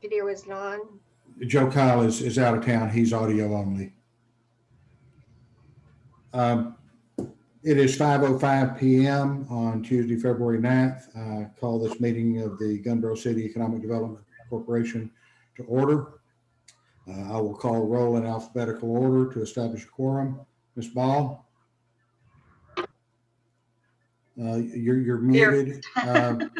Video is on. Joe Kyle is out of town. He's audio only. It is 5:05 p.m. on Tuesday, February 9th. I call this meeting of the Gunboro City Economic Development Corporation to order. I will call roll in alphabetical order to establish a quorum. Ms. Ball? You're muted. And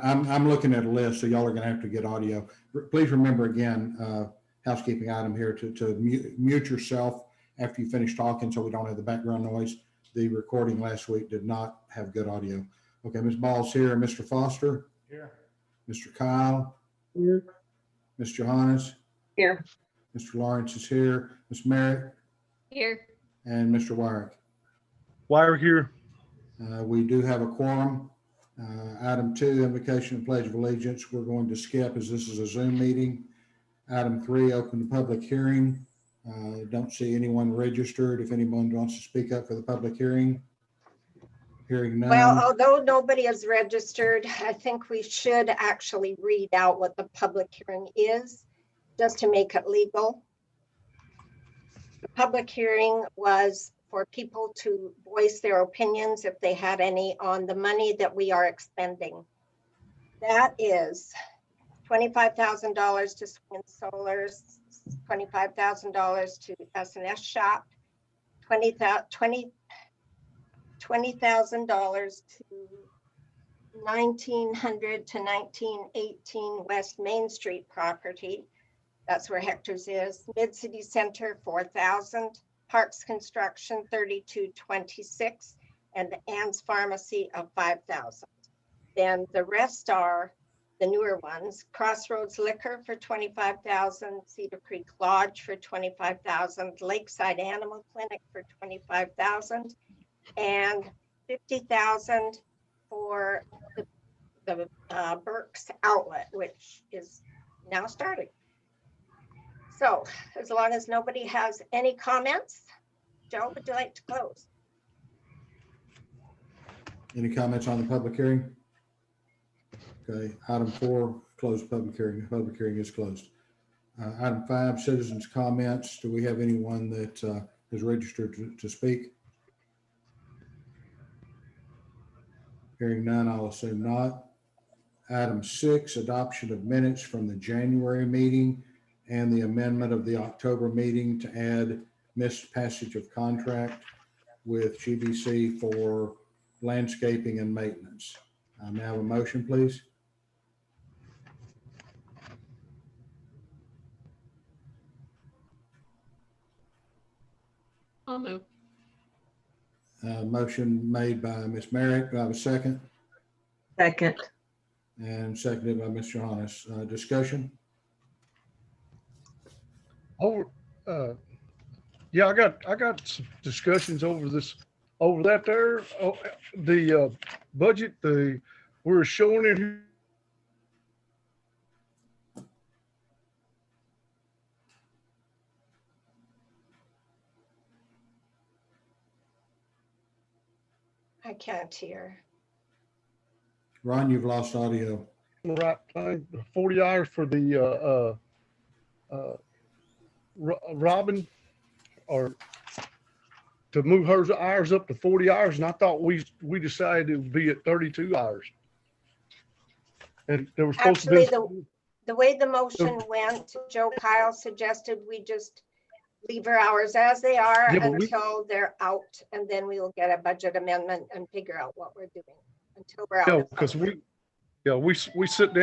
I'm looking at a list, so y'all are going to have to get audio. Please remember again, housekeeping item here to mute yourself after you finish talking, so we don't have the background noise. The recording last week did not have good audio. Okay, Ms. Ball's here. Mr. Foster? Here. Mr. Kyle? Here. Ms. Johannes? Here. Mr. Lawrence is here. Ms. Merritt? Here. And Mr. Wyrick. Wire here. We do have a quorum. Item 2, invocation and pledge of allegiance, we're going to skip as this is a Zoom meeting. Item 3, open the public hearing. Don't see anyone registered. If anyone wants to speak up for the public hearing. Hearing none. Well, although nobody is registered, I think we should actually read out what the public hearing is, just to make it legal. The public hearing was for people to voice their opinions, if they had any, on the money that we are expending. That is $25,000 to Swin Solars, $25,000 to S&S Shop, $20,000 to 1900 to 1918 West Main Street property. That's where Hector's is. Mid-City Center, 4,000. Parks Construction, 3226, and the Ann's Pharmacy of 5,000. Then the rest are the newer ones. Crossroads Liquor for 25,000, Cedar Creek Lodge for 25,000, Lakeside Animal Clinic for 25,000, and 50,000 for the Burke's Outlet, which is now starting. So as long as nobody has any comments, Joe, would you like to close? Any comments on the public hearing? Okay, item 4, close public hearing. The public hearing is closed. Item 5, citizens' comments. Do we have anyone that is registered to speak? Hearing none, I'll assume not. Item 6, adoption of minutes from the January meeting and the amendment of the October meeting to add missed passage of contract with GBC for landscaping and maintenance. May I have a motion, please? I'll move. Motion made by Ms. Merritt. Do I have a second? Second. And seconded by Ms. Johannes. Discussion? Yeah, I got some discussions over that there. Oh, the budget, we're showing it here. I can't hear. Ron, you've lost audio. Right thing, 40 hours for the Robin, or to move her hours up to 40 hours, and I thought we decided it would be at 32 hours. And there was supposed Actually, to be the way the motion went, Joe Kyle suggested we just leave our hours as they are until they're out, and then we will get a budget amendment and figure out what we're doing until we're out. because we sit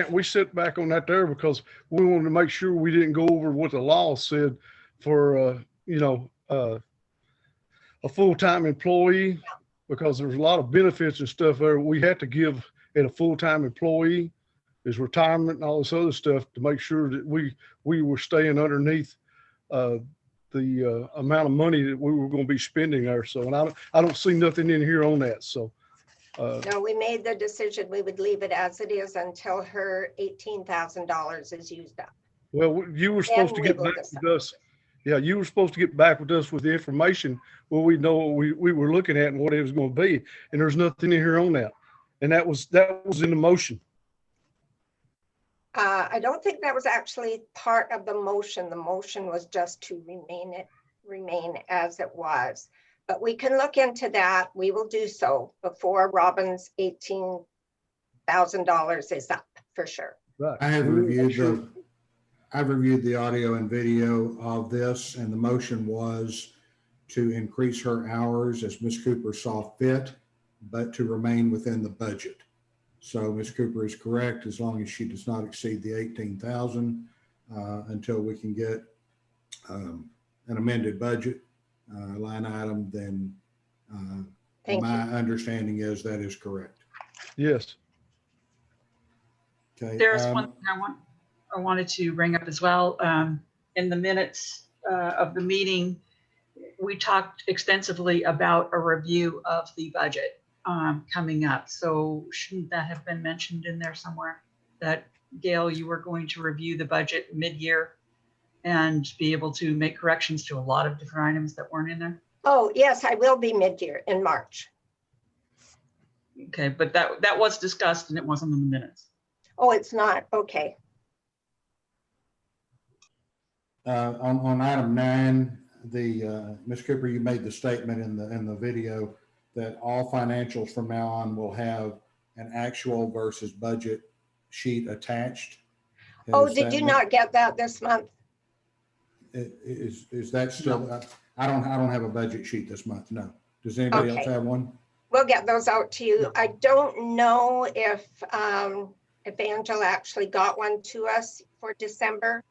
back on that there because we wanted to make sure we didn't go over what the law said for a full-time employee, because there's a lot of benefits and stuff there we had to give at a full-time employee, is retirement and all this other stuff, to make sure that we were staying underneath the amount of money that we were going to be spending there. So, and I don't see nothing in here on that. So No, we made the decision we would leave it as it is until her $18,000 is used up. well, you were supposed to get back with us. Yeah, you were supposed to get back with us with the information where we know what we were looking at and what it was going to be. And there's nothing in here on that. And that was in the motion. I don't think that was actually part of the motion. The motion was just to remain as it was. But we can look into that. We will do so before Robin's $18,000 is up for sure. Right. I have We will make reviewed sure- I've reviewed the audio and video of this, and the motion was to increase her hours as Ms. Cooper saw fit, but to remain within the budget. So Ms. Cooper is correct, as long as she does not exceed the 18,000 until we can get an amended budget line item, then Thank my you. understanding is that is correct. Yes. Okay. There's one thing I wanted to bring up as well. In the minutes of the meeting, we talked extensively about a review of the budget coming up. So shouldn't that have been mentioned in there somewhere? That, Gail, you were going to review the budget mid-year and be able to make corrections to a lot of different items that weren't in there? Oh, yes, I will be mid-year in March. Okay, but that was discussed and it wasn't in the minutes. Oh, it's not. Okay. On item 9, Ms. Cooper, you made the statement in the video that all financials from now on will have an actual versus budget sheet attached. Oh, Has did that you been- not get that this month? Is that still? I don't have a budget sheet this month. No. Does anybody else Okay. have one? We'll get those out to you. I don't know if Angela actually got one to us for December,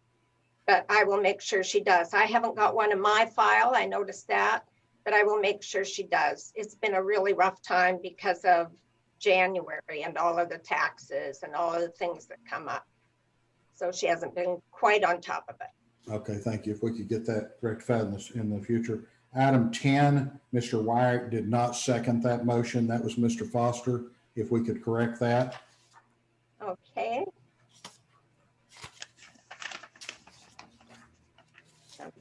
but I will make sure she does. I haven't got one in my file. I noticed that, but I will make sure she does. It's been a really rough time because of January and all of the taxes and all of the things that come up. So she hasn't been quite on top of it. Okay, thank you. If we could get that rectified in the future. Item 10, Mr. Wyatt did not second that motion. That was Mr. Foster. If we could correct that. Okay. Number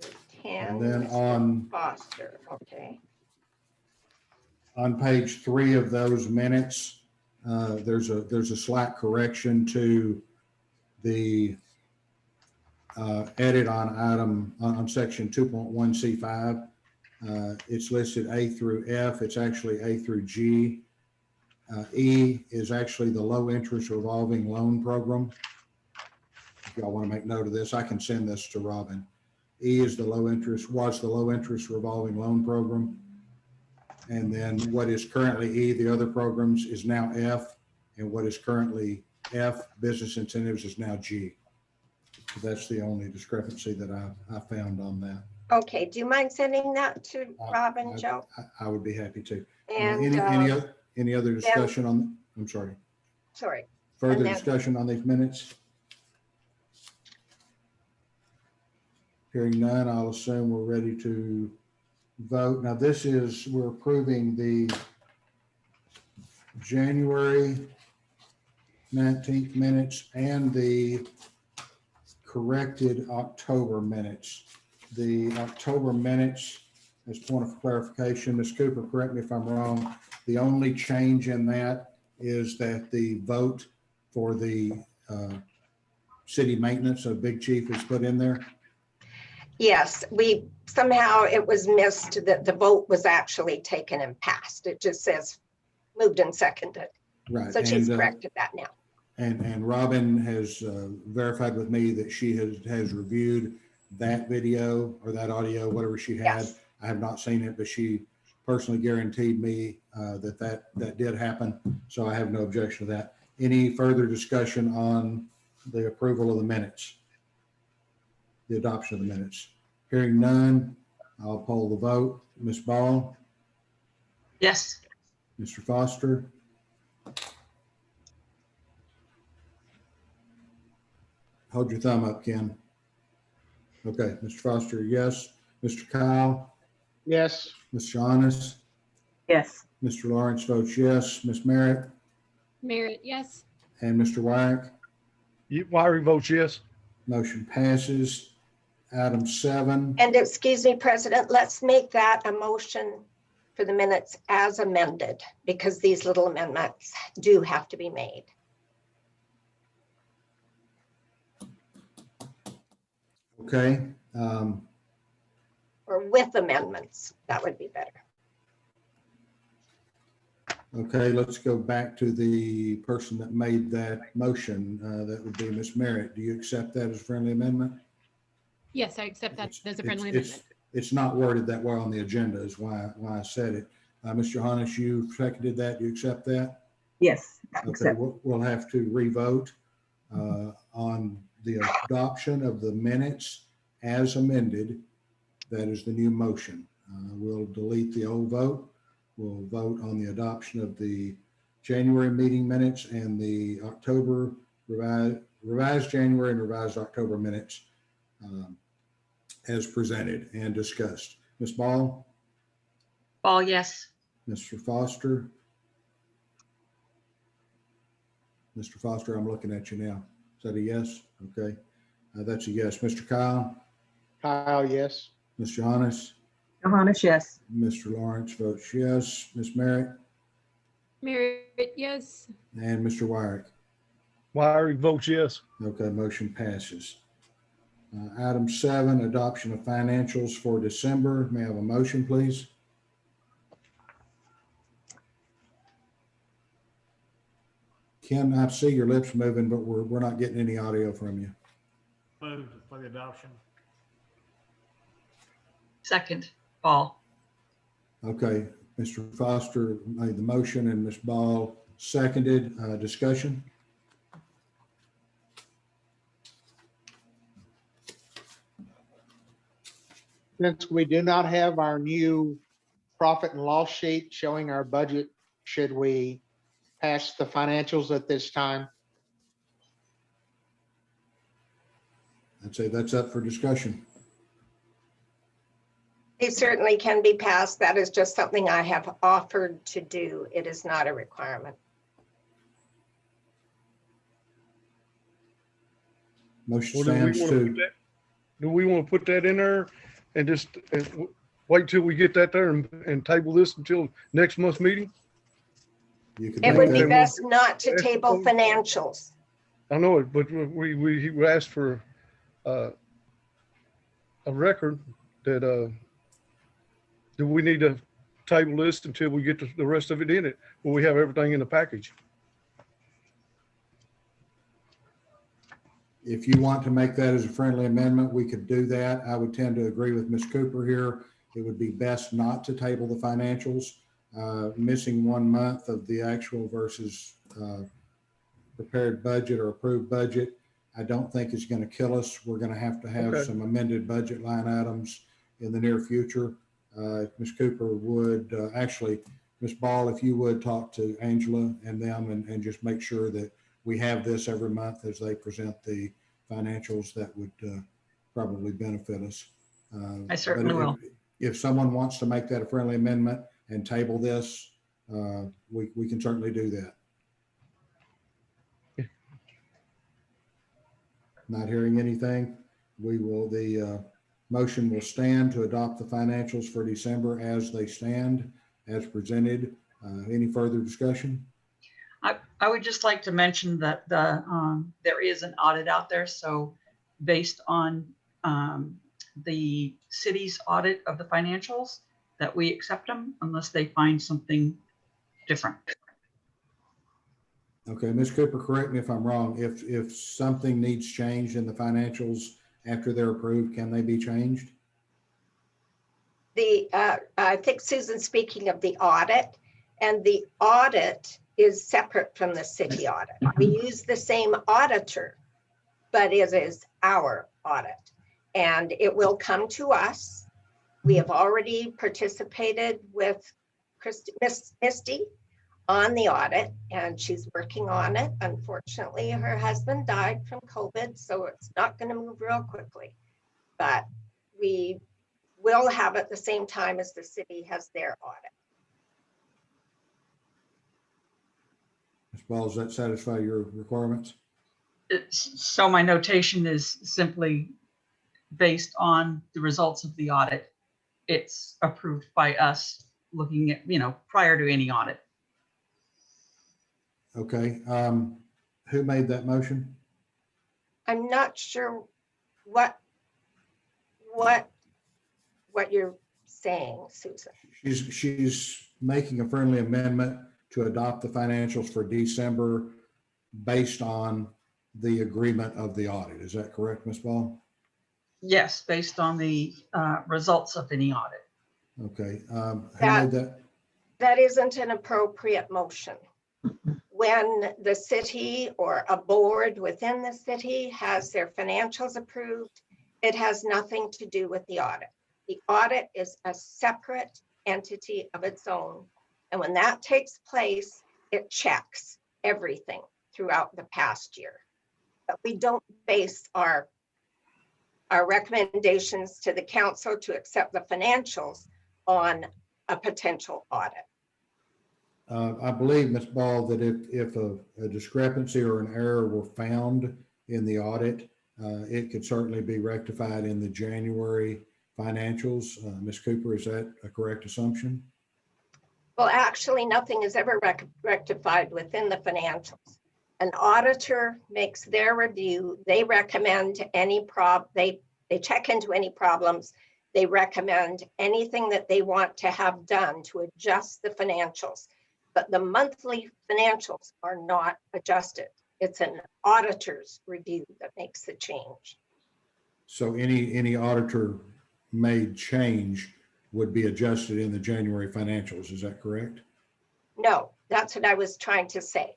10. And then Mr. Foster, okay. On page 3 of those minutes, there's a slight correction to the edit on section 2.1C5. It's listed A through F. It's actually A through G. E is actually the low interest revolving loan program. If y'all want to make note of this, I can send this to Robin. E is the low interest revolving loan program. And then what is currently E, the other programs, is now F, and what is currently F, business incentives, is now G. So that's the only discrepancy that I found on that. Okay, do you mind sending that to Robin, Joe? I would be happy to. And Any other discussion on, I'm sorry, sorry, further And then- discussion on these minutes? Hearing none, I'll assume we're ready to vote. Now we're approving the January 19th minutes and the corrected October minutes. The October minutes, as point of clarification, Ms. Cooper, correct me if I'm wrong, the only change in that is that the vote for the city maintenance of Big Chief is put in there. yes, somehow it was missed that the vote was actually taken and passed. It just says moved and seconded. Right. So she's and, corrected that now. And Robin has verified with me that she has reviewed that video or that audio, whatever she had. Yes. I have not seen it, but she personally guaranteed me that did happen. So I have no objection to that. Any further discussion on the approval of the minutes? The adoption of the minutes? Hearing none, I'll poll the vote. Ms. Ball, Yes. Mr. Foster, hold your thumb up, Ken. Okay, Mr. Foster, yes. Mr. Kyle, Yes. Ms. Shaughnessy, Yes. Mr. Lawrence votes yes. Ms. Merritt Merritt, yes. and Mr. Wyrick. Wiring votes yes. Motion passes. Item 7. And excuse me, President, let's make that a motion for the minutes as amended, because these little amendments do have to be made. Okay, or with amendments. That would be better. okay, let's go back to the person that made that motion. That would be Ms. Merritt. Do you accept that as a friendly amendment? Yes, I accept that as a friendly It's- amendment. It's not worded that way on the agenda is why I said it. Mr. Harnish, you seconded that. Do you accept that? Yes, Okay, accept. we'll have to revote on the adoption of the minutes as amended. That is the new motion. We'll delete the old vote. We'll vote on the adoption of the January meeting minutes and the October revised January and revised October minutes as presented and discussed. Ms. Ball, Ball, yes. Mr. Foster. Mr. Foster, I'm looking at you now. Is that a yes? Okay, that's a yes. Mr. Kyle, Kyle, yes. Ms. Johannes, Johannes, yes. Mr. Lawrence votes yes. Ms. Merritt, Merritt, yes. and Mr. Wyrick. Wyrick votes yes. Okay, motion passes. Item 7, adoption of financials for December. May I have a motion, please? Ken, I see your lips moving, but we're not getting any audio from you. Moved for the adoption. Second, Ball. Okay, Mr. Foster made the motion and Ms. Ball seconded. Discussion? Since we do not have our new profit and loss sheet showing our budget, should we pass the financials at this time? I'd say that's up for discussion. They certainly can be passed. That is just something I have offered to do. It is not a requirement. Motion Well, do we stands want to to, put that, do we want to put that in there and just wait till we get that there and table this until next month's meeting? you can It make would be that, best not to table financials. I know it, but we asked for a record that do we need to table this until we get the rest of it in it, when we have everything in the package? if you want to make that as a friendly amendment, we could do that. I would tend to agree with Ms. Cooper here. It would be best not to table the financials. Missing 1 month of the actual versus prepared budget or approved budget, I don't think is going to kill us. We're going to have Okay. some amended budget line items in the near future. Ms. Cooper would actually, Ms. Ball, if you would talk to Angela and them and just make sure that we have this every month as they present the financials, that would probably benefit us. I certainly but will. If someone wants to make that a friendly amendment and table this, we can certainly do that. Not hearing anything, the motion will stand to adopt the financials for December as they stand, as presented. Any further discussion? I would just like to mention that there is an audit out there. So based on the city's audit of the financials, that we accept them unless they find something different. Okay, Ms. Cooper, correct me if I'm wrong. If something needs changed in the financials after they're approved, can they be changed? I think Susan's speaking of the audit, and the audit is separate from the city audit. We use the same auditor, but it is our audit, and it will come to us. We have already participated with Misty on the audit, and she's working on it. Unfortunately, her husband died from COVID, so it's not going to move real quickly, but we will have it the same time as the city has their audit. Ms. Ball, does that satisfy your requirements? So my notation is simply based on the results of the audit. It's approved by us looking at, prior to any audit. Okay, who made that motion? I'm not sure what what you're saying, Susan. She's making a friendly amendment to adopt the financials for December based on the agreement of the audit. Is that correct, Ms. Ball? Yes, based on the results of any audit. Okay. Who made that? That isn't an appropriate motion. When the city or a board within the city has their financials approved, it has nothing to do with the audit. The audit is a separate entity of its own. And when that takes place, it checks everything throughout the past year. But we don't base our recommendations to the council to accept the financials on a potential audit. I believe, Ms. Ball, that if a discrepancy or an error were found in the audit, it could certainly be rectified in the January financials. Ms. Cooper, is that a correct assumption? Well, actually, nothing is ever rectified within the financials. An auditor makes their review. They recommend any they check into any problems. They recommend anything that they want to have done to adjust the financials. But the monthly financials are not adjusted. It's an auditor's review that makes the change. So any auditor made change would be adjusted in the January financials. Is that correct? No, that's what I was trying to say.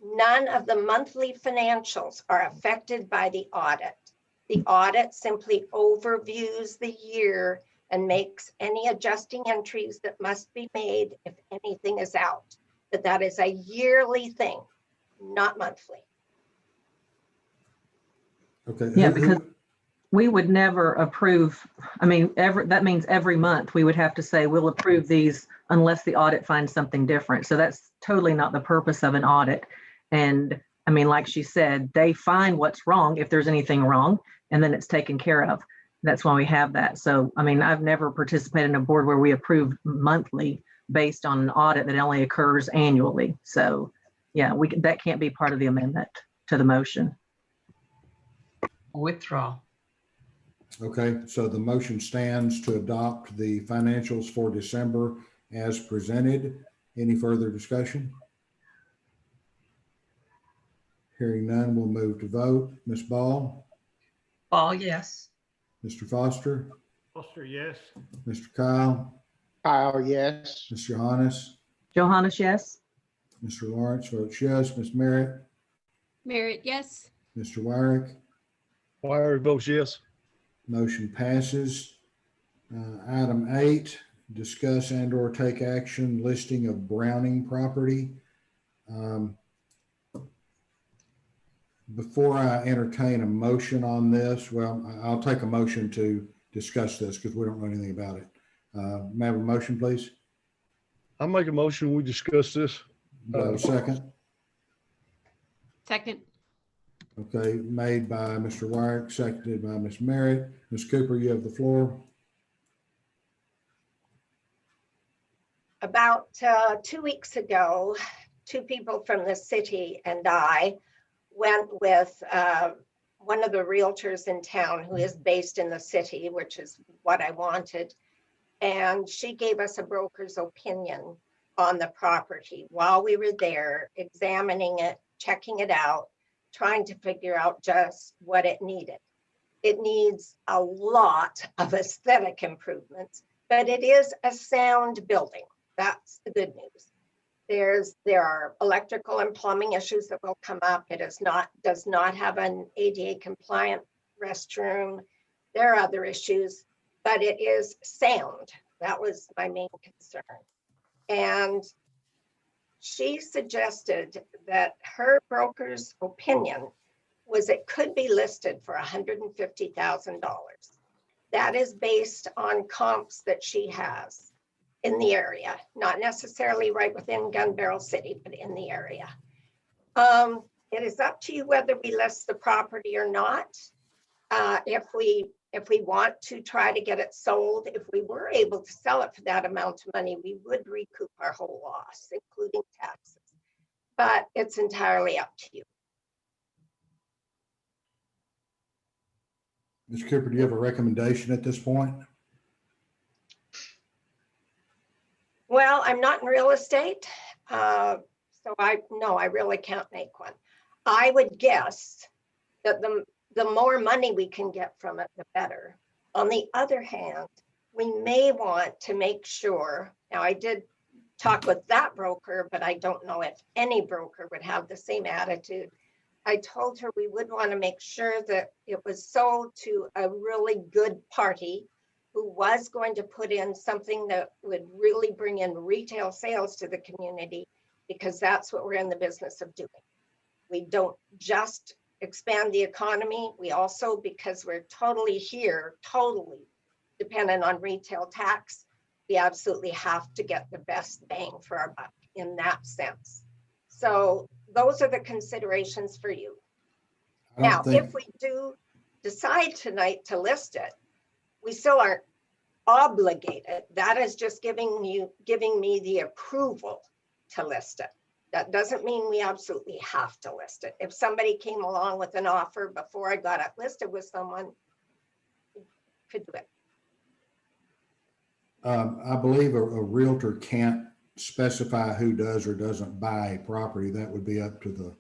None of the monthly financials are affected by the audit. The audit simply overviews the year and makes any adjusting entries that must be made if anything is out. But that is a yearly thing, not monthly. Okay. Yeah, because we would never approve. I mean, that means every month we would have to say we'll approve these unless the audit finds something different. So that's totally not the purpose of an audit. And I mean, like she said, they find what's wrong if there's anything wrong, and then it's taken care of. That's why we have that. So, I mean, I've never participated in a board where we approve monthly based on an audit that only occurs annually. So yeah, that can't be part of the amendment to the motion. Withdraw. Okay, so the motion stands to adopt the financials for December as presented. Any further discussion? Hearing none, we'll move to vote. Ms. Ball? Ball, yes. Mr. Foster? Foster, yes. Mr. Kyle? Kyle, yes. Ms. Johannes? Johannes, yes. Mr. Lawrence votes yes. Ms. Merritt? Merritt, yes. Mr. Wyrick? Wyrick votes yes. Motion passes. Item 8, discuss and or take action listing of Browning property. Before I entertain a motion on this, well, I'll take a motion to discuss this because we don't know anything about it. May I have a motion, please? I make a motion, we discuss this. Do I have a second? Second. Okay, made by Mr. Wyrick, seconded by Ms. Merritt. Ms. Cooper, you have the floor. About 2 weeks ago, 2 people from the city and I went with one of the realtors in town who is based in the city, which is what I wanted. And she gave us a broker's opinion on the property while we were there, examining it, checking it out, trying to figure out just what it needed. It needs a lot of aesthetic improvements, but it is a sound building. That's the good news. There are electrical and plumbing issues that will come up. It does not have an ADA compliant restroom. There are other issues, but it is sound. That was my main concern. And she suggested that her broker's opinion was it could be listed for $150,000. That is based on comps that she has in the area, not necessarily right within Gun Barrel City, but in the area. It is up to you whether we list the property or not. If we want to try to get it sold, if we were able to sell it for that amount of money, we would recoup our whole loss, including taxes. But it's entirely up to you. Ms. Cooper, do you have a recommendation at this point? Well, I'm not in real estate, so I really can't make one. I would guess that the more money we can get from it, the better. On the other hand, we may want to make sure, now I did talk with that broker, but I don't know if any broker would have the same attitude. I told her we would want to make sure that it was sold to a really good party who was going to put in something that would really bring in retail sales to the community, because that's what we're in the business of doing. We don't just expand the economy. We also, because we're totally dependent on retail tax, we absolutely have to get the best bang for our buck in that sense. So those are the considerations for you. I don't Now, think, if we do decide tonight to list it, we still aren't obligated. That is just giving me the approval to list it. That doesn't mean we absolutely have to list it. If somebody came along with an offer before I got it listed with someone, could do it. I believe a realtor can't specify who does or doesn't buy a property. That would be up to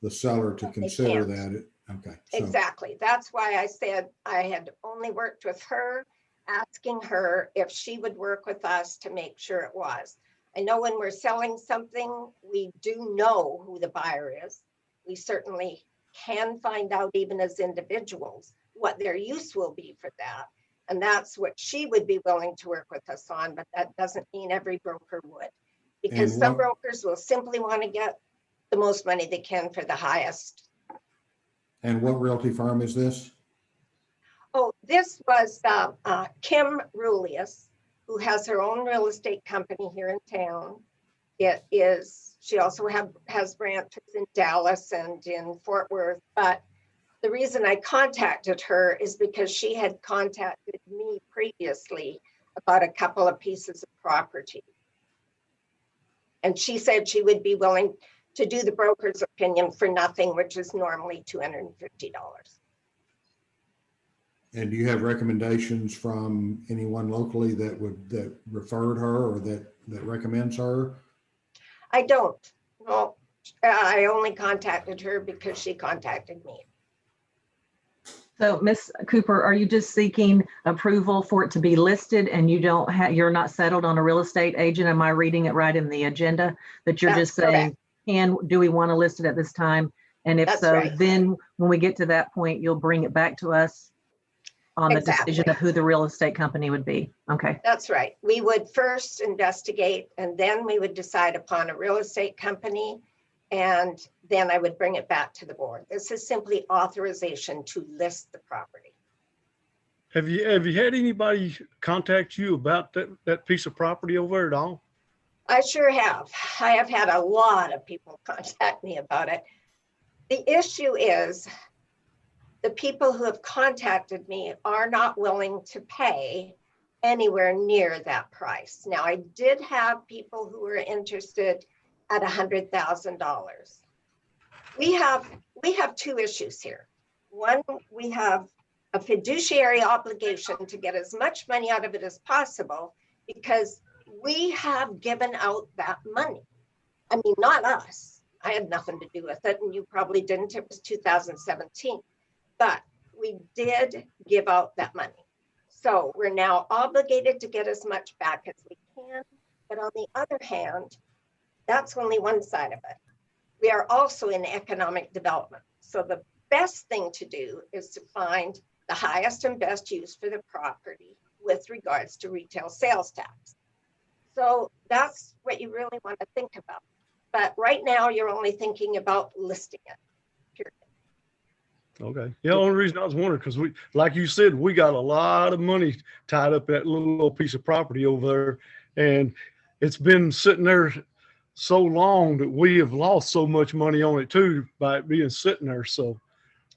the seller to They consider can't. that. Okay. So, Exactly. That's why I said I had only worked with her, asking her if she would work with us to make sure it was. I know when we're selling something, we do know who the buyer is. We certainly can find out, even as individuals, what their use will be for that. And that's what she would be willing to work with us on, but that doesn't mean every broker would. Because And some what- brokers will simply want to get the most money they can for the highest. and what realty firm is this? Oh, this was Kim Rulius, who has her own real estate company here in town. She also has branches in Dallas and in Fort Worth, but the reason I contacted her is because she had contacted me previously about a couple of pieces of property. And she said she would be willing to do the broker's opinion for nothing, which is normally $250. And do you have recommendations from anyone locally that referred her or that recommends her? I don't. Well, I only contacted her because she contacted me. So Ms. Cooper, are you just seeking approval for it to be listed and you're not settled on a real estate agent? Am I reading it right in the agenda? That you're That's just saying, do we want to list it at this time? And if That's so, right. then when we get to that point, you'll bring it back to us on the decision Exactly. of who the real estate company would be. Okay. That's right. We would first investigate, and then we would decide upon a real estate company, and then I would bring it back to the board. This is simply authorization to list the property. Have you had anybody contact you about that piece of property over there at all? I sure have. I have had a lot of people contact me about it. The issue is the people who have contacted me are not willing to pay anywhere near that price. Now, I did have people who were interested at $100,000. We have two issues here. One, we have a fiduciary obligation to get as much money out of it as possible because we have given out that money. I mean, not us. I had nothing to do with it, and you probably didn't. It was 2017. But we did give out that money. So we're now obligated to get as much back as we can. But on the other hand, that's only one side of it. We are also in economic development. So the best thing to do is to find the highest and best use for the property with regards to retail sales tax. So that's what you really want to think about. But right now, you're only thinking about listing it. Okay. Yeah, the only reason I was wondering, because we, like you said, we got a lot of money tied up in that little piece of property over there. And it's been sitting there so long that we have lost so much money on it too, by it being sitting there. So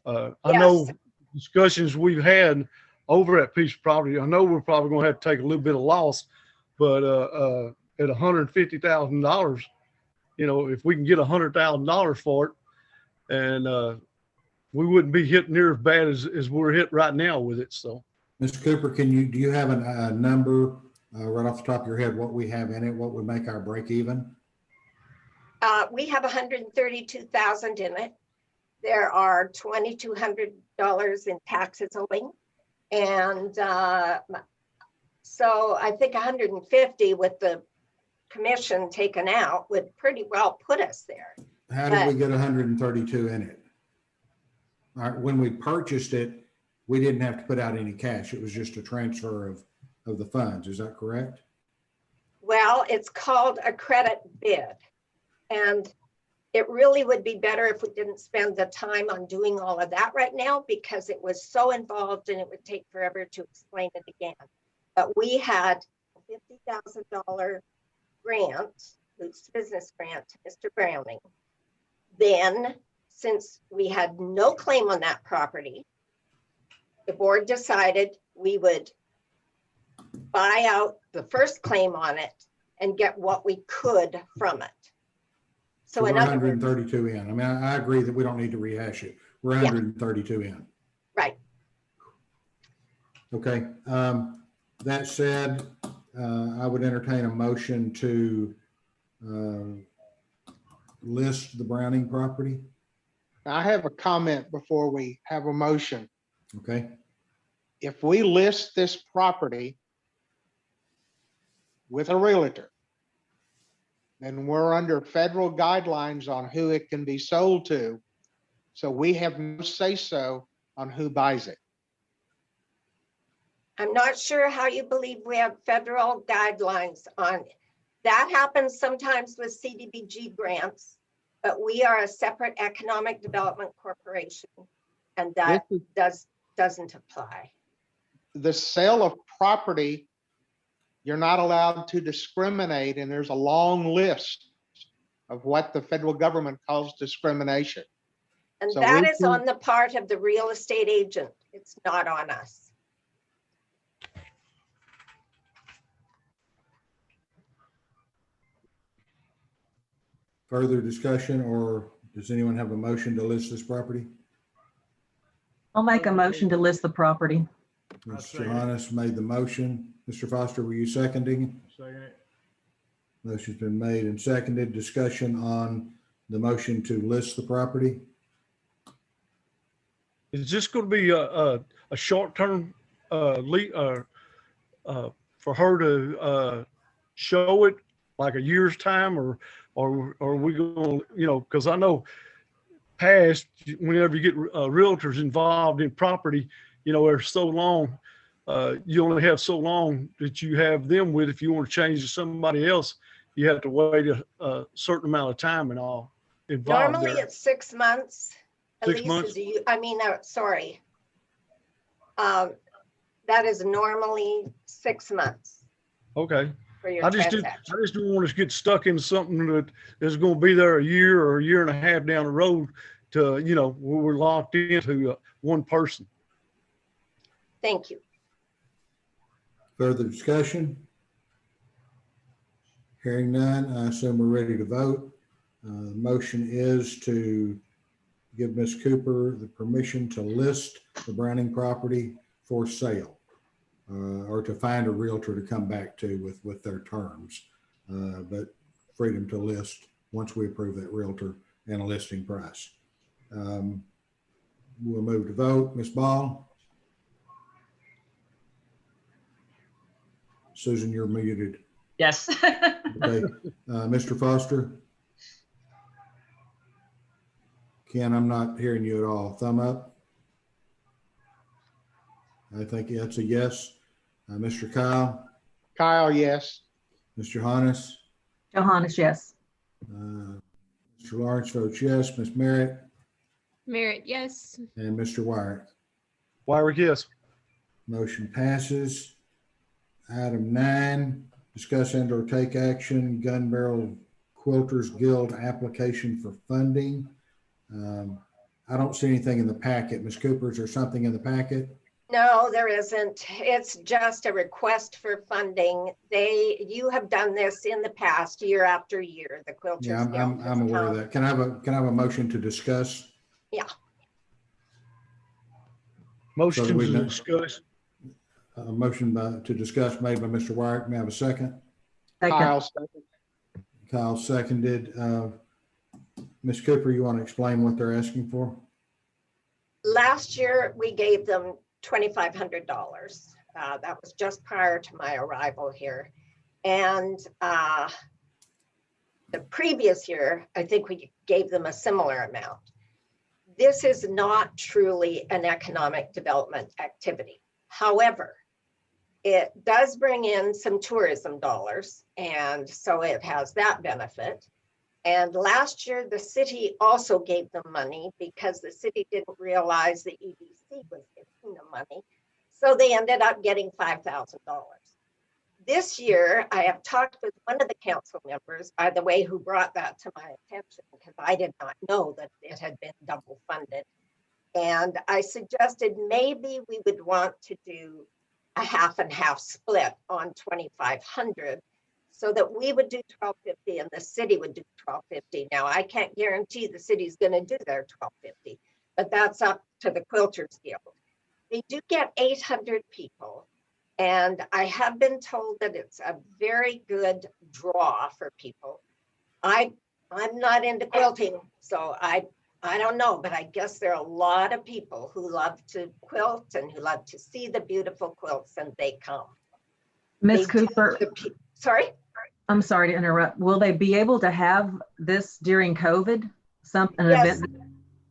I know discussions we've had over that piece of property, I know we're probably going to have to take a little bit of loss, but at $150,000, if we can get $100,000 for it, and we wouldn't be hit near as bad as we're hit right now with it. So Mr. Cooper, do you have a number right off the top of your head, what we have in it, what would make our break even? We have 132,000 in it. There are $2,200 in taxes owing. And so I think 150 with the commission taken out would pretty well put us there. How did we get 132 in it? All right, when we purchased it, we didn't have to put out any cash. It was just a transfer of the funds. Is that correct? Well, it's called a credit bid. And it really would be better if we didn't spend the time on doing all of that right now, because it was so involved and it would take forever to explain it again. But we had a $50,000 grant, Boots Business Grant to Mr. Browning. Then, since we had no claim on that property, the board decided we would buy out the first claim on it and get what we could from it. So we're in other words, 132 in. I mean, I agree that we don't need to rehash it. We're 132 in. right. Okay. That said, I would entertain a motion to list the Browning property. I have a comment before we have a motion. Okay. If we list this property with a realtor, then we're under federal guidelines on who it can be sold to. So we have no say-so on who buys it. I'm not sure how you believe we have federal guidelines on it. That happens sometimes with CDBG grants, but we are a separate economic development corporation, and that doesn't apply. The sale of property, you're not allowed to discriminate, and there's a long list of what the federal government calls discrimination. And So that we is can- on the part of the real estate agent. It's not on us. Further discussion, or does anyone have a motion to list this property? I'll make a motion to list the property. I'll Mr. second it. Johannes made the motion. Mr. Foster, were you seconding? Second it. Motion's been made and seconded. Discussion on the motion to list the property. is this going to be a short-term for her to show it like a year's time, or are we going to, because I know past, whenever you get realtors involved in property, there's so long, you only have so long that you have them with. If you want to change to somebody else, you have to wait a certain amount of time and all involved Normally there. it's 6 months. At 6 least months? sorry. That is normally 6 months Okay. for your I just transaction. don't want to get stuck in something that is going to be there a year or a year and a half down the road to, where we're locked into one person. Thank you. Further discussion? Hearing none, I assume we're ready to vote. The motion is to give Ms. Cooper the permission to list the Browning property for sale, or to find a realtor to come back to with their terms, but freedom to list once we approve that realtor and a listing price. We'll move to vote. Ms. Ball? Susan, you're muted. Yes. Okay. Mr. Foster? Ken, I'm not hearing you at all. Thumb up? I think that's a yes. Mr. Kyle? Kyle, yes. Mr. Johannes? Johannes, yes. Mr. Lawrence votes yes. Ms. Merritt? Merritt, yes. And Mr. Wyatt? Wyrick, yes. Motion passes. Item 9, discuss and or take action, Gun Barrel Quilters Guild application for funding. I don't see anything in the packet. Ms. Cooper, is there something in the packet? No, there isn't. It's just a request for funding. You have done this in the past, year after year, the Quilters Yeah, Guild. I'm aware of that. Can I have a motion to discuss? Yeah. Motion So we to know- discuss. A motion to discuss made by Mr. Wyrick. May I have a second? Second, Kyle, second. Kyle seconded. Ms. Cooper, you want to explain what they're asking for? Last year, we gave them $2,500. That was just prior to my arrival here. And the previous year, I think we gave them a similar amount. This is not truly an economic development activity. However, it does bring in some tourism dollars, and so it has that benefit. And last year, the city also gave them money because the city didn't realize the EDC was giving them money. So they ended up getting $5,000. This year, I have talked with one of the council members, by the way, who brought that to my attention because I did not know that it had been double funded. And I suggested maybe we would want to do a half and half split on 2,500 so that we would do 1,250 and the city would do 1,250. Now, I can't guarantee the city's going to do their 1,250, but that's up to the Quilters Guild. They do get 800 people. And I have been told that it's a very good draw for people. I'm not into quilting, so I don't know, but I guess there are a lot of people who love to quilt and who love to see the beautiful quilts, and they come. Ms. They do- Cooper, Sorry? I'm sorry to interrupt. Will they be able to have this during COVID? An Yes. event?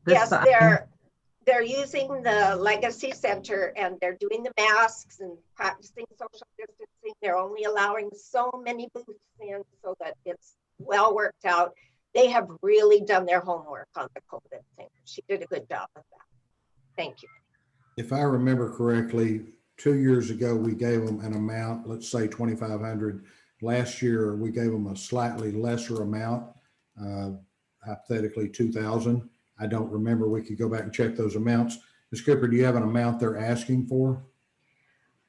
Yes, this- they're using the Legacy Center and they're doing the masks and practicing social distancing. They're only allowing so many booths in so that it's well worked out. They have really done their homework on the COVID thing. She did a good job of that. Thank you. If I remember correctly, 2 years ago, we gave them an amount, let's say 2,500. Last year, we gave them a slightly lesser amount, hypothetically 2,000. I don't remember. We could go back and check those amounts. Ms. Cooper, do you have an amount they're asking for?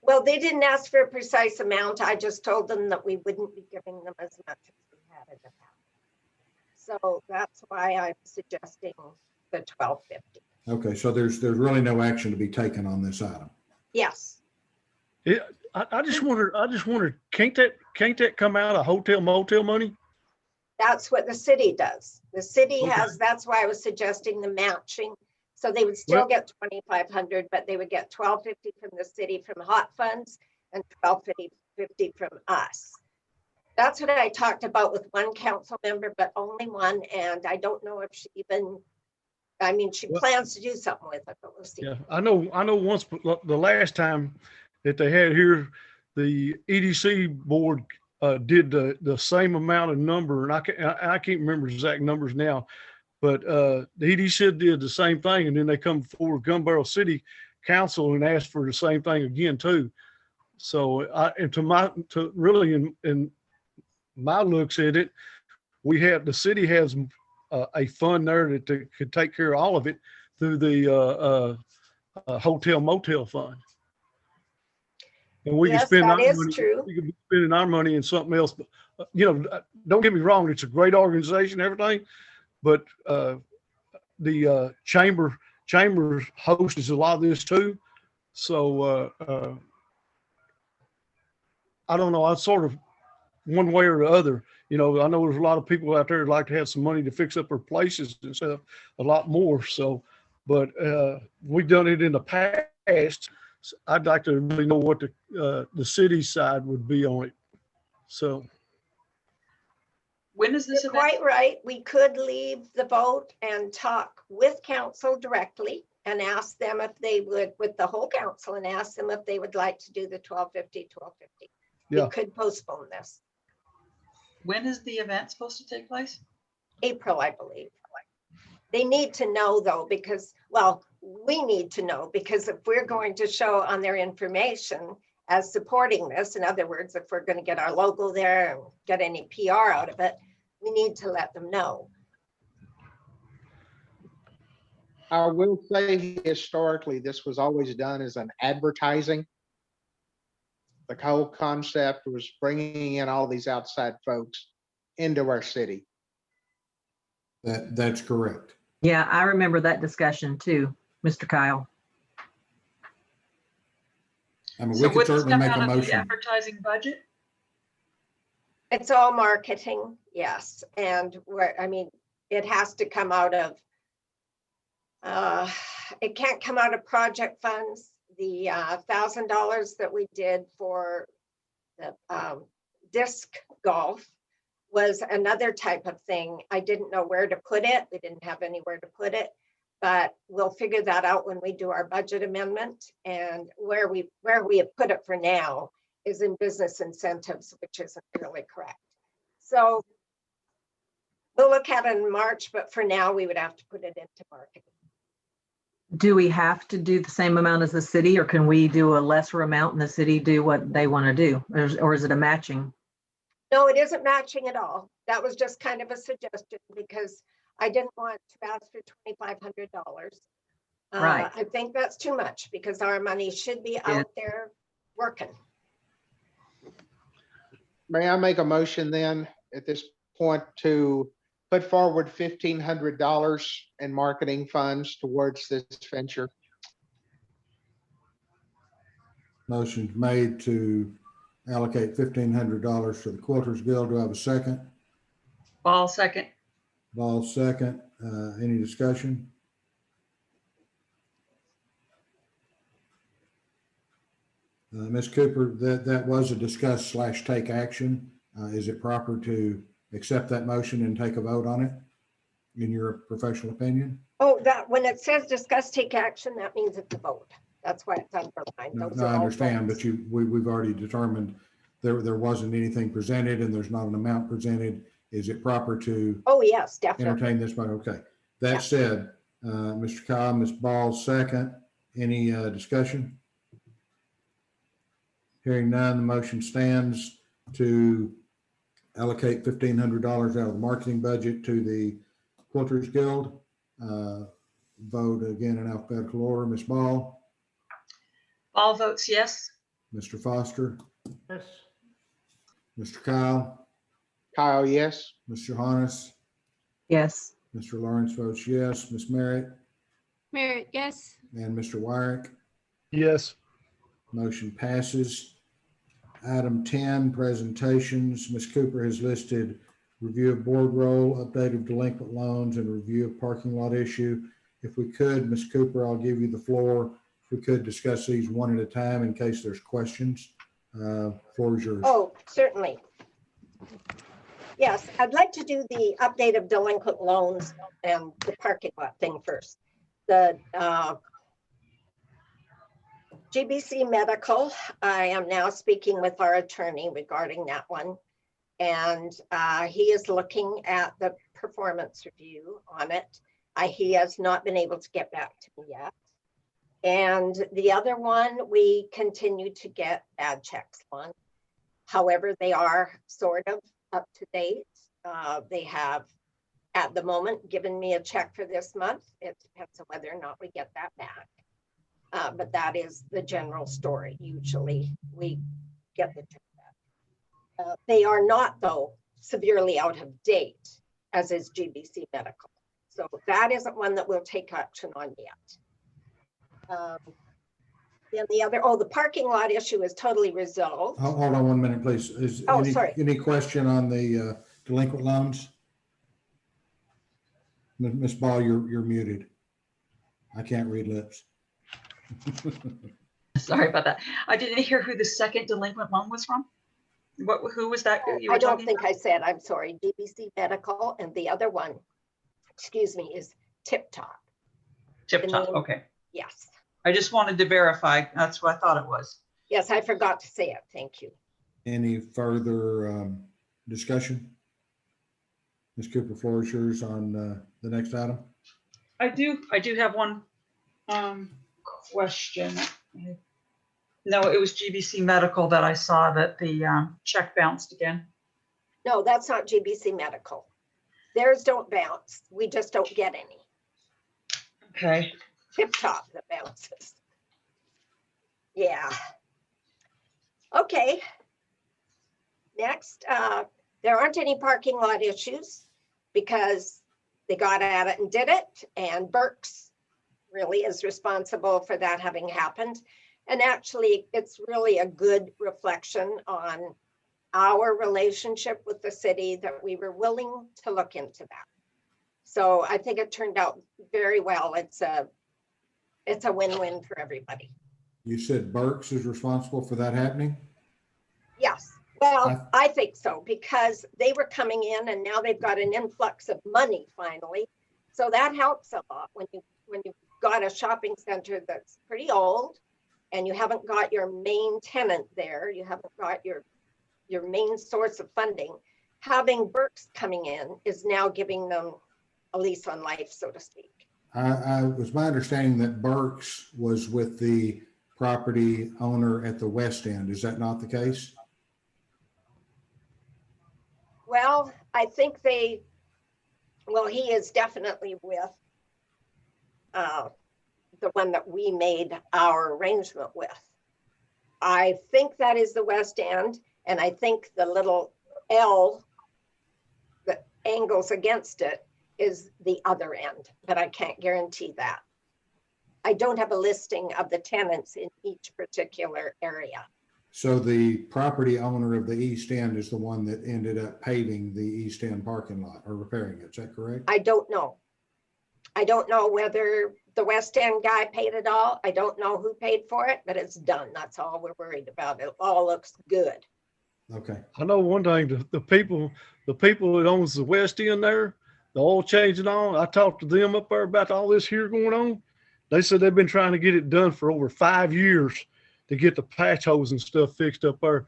Well, they didn't ask for a precise amount. I just told them that we wouldn't be giving them as much as we had in the past. So that's why I'm suggesting the 1,250. Okay, so there's really no action to be taken on this item. Yes. Yeah, I just wondered, can't that come out of hotel motel money? That's what the city does. The city Okay. has, that's why I was suggesting the matching. So they would still Well- get 2,500, but they would get 1,250 from the city from hot funds and 1,250 from us. That's what I talked about with one council member, but only one. And I don't know if she even, I mean, she Well- plans to do something with it, but we'll see. Yeah, I know once, the last time that they had here, the EDC board did the same amount of number, and I can't remember exact numbers now, but the EDC did the same thing, and then they come forward Gun Barrel City Council and asked for the same thing again too. So really in my looks at it, the city has a fund there that could take care of all of it through the hotel motel fund. And we can Yes, spend that our is money, true. we could be spending our money in something else. But, don't get me wrong, it's a great organization, everything, but the chamber hosts a lot of this too. So I don't know, I sort of one way or the other, I know there's a lot of people out there that like to have some money to fix up their places and stuff a lot more. So, but we've done it in the past. So I'd like to really know what the city side would be on it. So, When is this You're event? quite right. We could leave the vote and talk with council directly and ask them if they would, with the whole council, and ask them if they would like to do the 1,250. Yeah. We could postpone this. When is the event supposed to take place? April, I believe. They need to know though, because, well, we need to know, because if we're going to show on their information as supporting this, in other words, if we're going to get our logo there and get any PR out of it, we need to let them know. I will say historically, this was always done as an advertising. The whole concept was bringing in all these outside folks into our city. That's correct. Yeah, I remember that discussion too, Mr. Kyle. I mean, So we could would this certainly come make out a of the motion. advertising budget? It's all marketing, yes. And where, I mean, it has to come out of, it can't come out of project funds. The $1,000 that we did for the disc golf was another type of thing. I didn't know where to put it. We didn't have anywhere to put it, but we'll figure that out when we do our budget amendment. And where we have put it for now is in business incentives, which isn't really correct. So we'll look at it in March, but for now we would have to put it into marketing. Do we have to do the same amount as the city, or can we do a lesser amount and the city do what they want to do? Or is it a matching? No, it isn't matching at all. That was just kind of a suggestion because I didn't want to ask for $2,500. Right. I think that's too much because our money should be out there working. May I make a motion then at this point to put forward $1,500 in marketing funds towards this venture? Motion's made to allocate $1,500 to the Quilters Guild. Do I have a second? Ball second. Ball second. Any discussion? Ms. Cooper, that was a discuss / take action. Is it proper to accept that motion and take a vote on it, in your professional opinion? Oh, that when it says discuss, take action, that means it's a vote. That's why it's underlined. No, Those no, are I all understand, votes. but we've already determined there wasn't anything presented and there's not an amount presented. Is it proper to Oh, yes, definitely. entertain this one? Okay. Yeah. That said, Mr. Cobb, Ms. Ball, second. Any discussion? Hearing none, the motion stands to allocate $1,500 out of the marketing budget to the Quilters Guild. Vote again in alphabetical order. Ms. Ball, Ball votes yes. Mr. Foster, Yes. Mr. Kyle, Kyle, yes. Ms. Johannes, Yes. Mr. Lawrence votes yes. Ms. Merritt Merritt, yes. and Mr. Wyrick. Yes. Motion passes. Item 10, presentations. Ms. Cooper has listed review of board roll, update of delinquent loans, and review of parking lot issue. If we could, Ms. Cooper, I'll give you the floor. If we could discuss these one at a time in case there's questions. Floor is yours. Oh, certainly. Yes, I'd like to do the update of delinquent loans and the parking lot thing first. The GBC Medical, I am now speaking with our attorney regarding that one. And he is looking at the performance review on it. He has not been able to get back to me yet. And the other one, we continue to get bad checks on. However, they are sort of up to date. They have, at the moment, given me a check for this month. It depends on whether or not we get that back. But that is the general story. Usually we get the check back. They are not, though, severely out of date, as is GBC Medical. So that isn't one that we'll take action on yet. Then the other, the parking lot issue is totally resolved. Hold on 1 minute, please. Is Sorry. any question on the delinquent loans? Ms. Ball, you're muted. I can't read lips. Sorry about that. I didn't hear who the second delinquent loan was from. Who was that you were I don't talking think about? I said, I'm sorry, GBC Medical, and the other one, excuse me, is Tip Top. Tip the Top, name- okay. Yes. I just wanted to verify. That's what I thought it was. Yes, I forgot to say it. Thank you. Any further discussion? Ms. Cooper, floor is yours on the next item. I do have one question. No, it was GBC Medical that I saw that the check bounced again. No, that's not GBC Medical. Theirs don't bounce. We just don't get any. Okay. Tip Top that bounces. Yeah. Okay. Next, there aren't any parking lot issues because they got at it and did it, and Burke's really is responsible for that having happened. And actually, it's really a good reflection on our relationship with the city that we were willing to look into that. So I think it turned out very well. It's a win-win for everybody. You said Burks is responsible for that happening? Yes, well, I think so, because they were coming in and now they've got an influx of money finally. So that helps a lot when you've got a shopping center that's pretty old and you haven't got your main tenant there, you haven't got your main source of funding. Having Burks coming in is now giving them a lease on life, so to speak. I was my understanding that Burks was with the property owner at the West End. Is that not the case? Well, I think he is definitely with the one that we made our arrangement with. I think that is the West End, and I think the little L that angles against it is the other end, but I can't guarantee that. I don't have a listing of the tenants in each particular area. So the property owner of the East End is the one that ended up paving the East End parking lot or repairing it. Is that correct? I don't know. I don't know whether the West End guy paid it all. I don't know who paid for it, but it's done. That's all we're worried about. It all looks good. Okay. I know one thing, the people that owns the West End there, the oil change and all, I talked to them up there about all this here going on. They said they've been trying to get it done for over 5 years to get the patch holes and stuff fixed up there.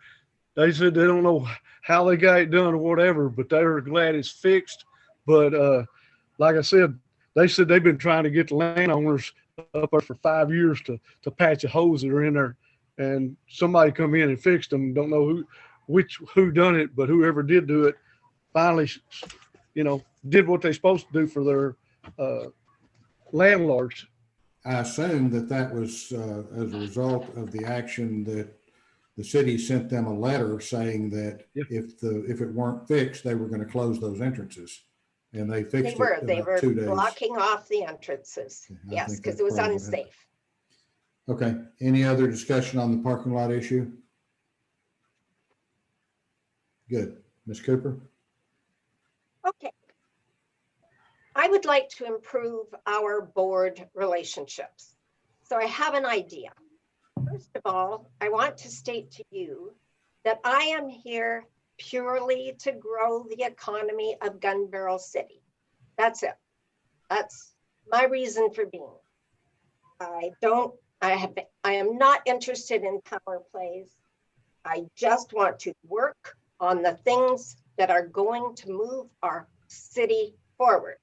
They said they don't know how they got it done or whatever, but they're glad it's fixed. But like I said, they said they've been trying to get the landowners up there for 5 years to patch the holes that are in there. And somebody come in and fixed them. Don't know who done it, but whoever did do it finally, did what they're supposed to do for their landlords. I assume that was as a result of the action that the city sent them a letter saying that Yep. if it weren't fixed, they were going to close those entrances. And they fixed They it were about 2 days. blocking off the entrances. I Yes, think because that's it was probably what happened. unsafe. Okay. Any other discussion on the parking lot issue? Good. Ms. Cooper? Okay. I would like to improve our board relationships. So I have an idea. First of all, I want to state to you that I am here purely to grow the economy of Gun Barrel City. That's it. That's my reason for being. I am not interested in power plays. I just want to work on the things that are going to move our city forward.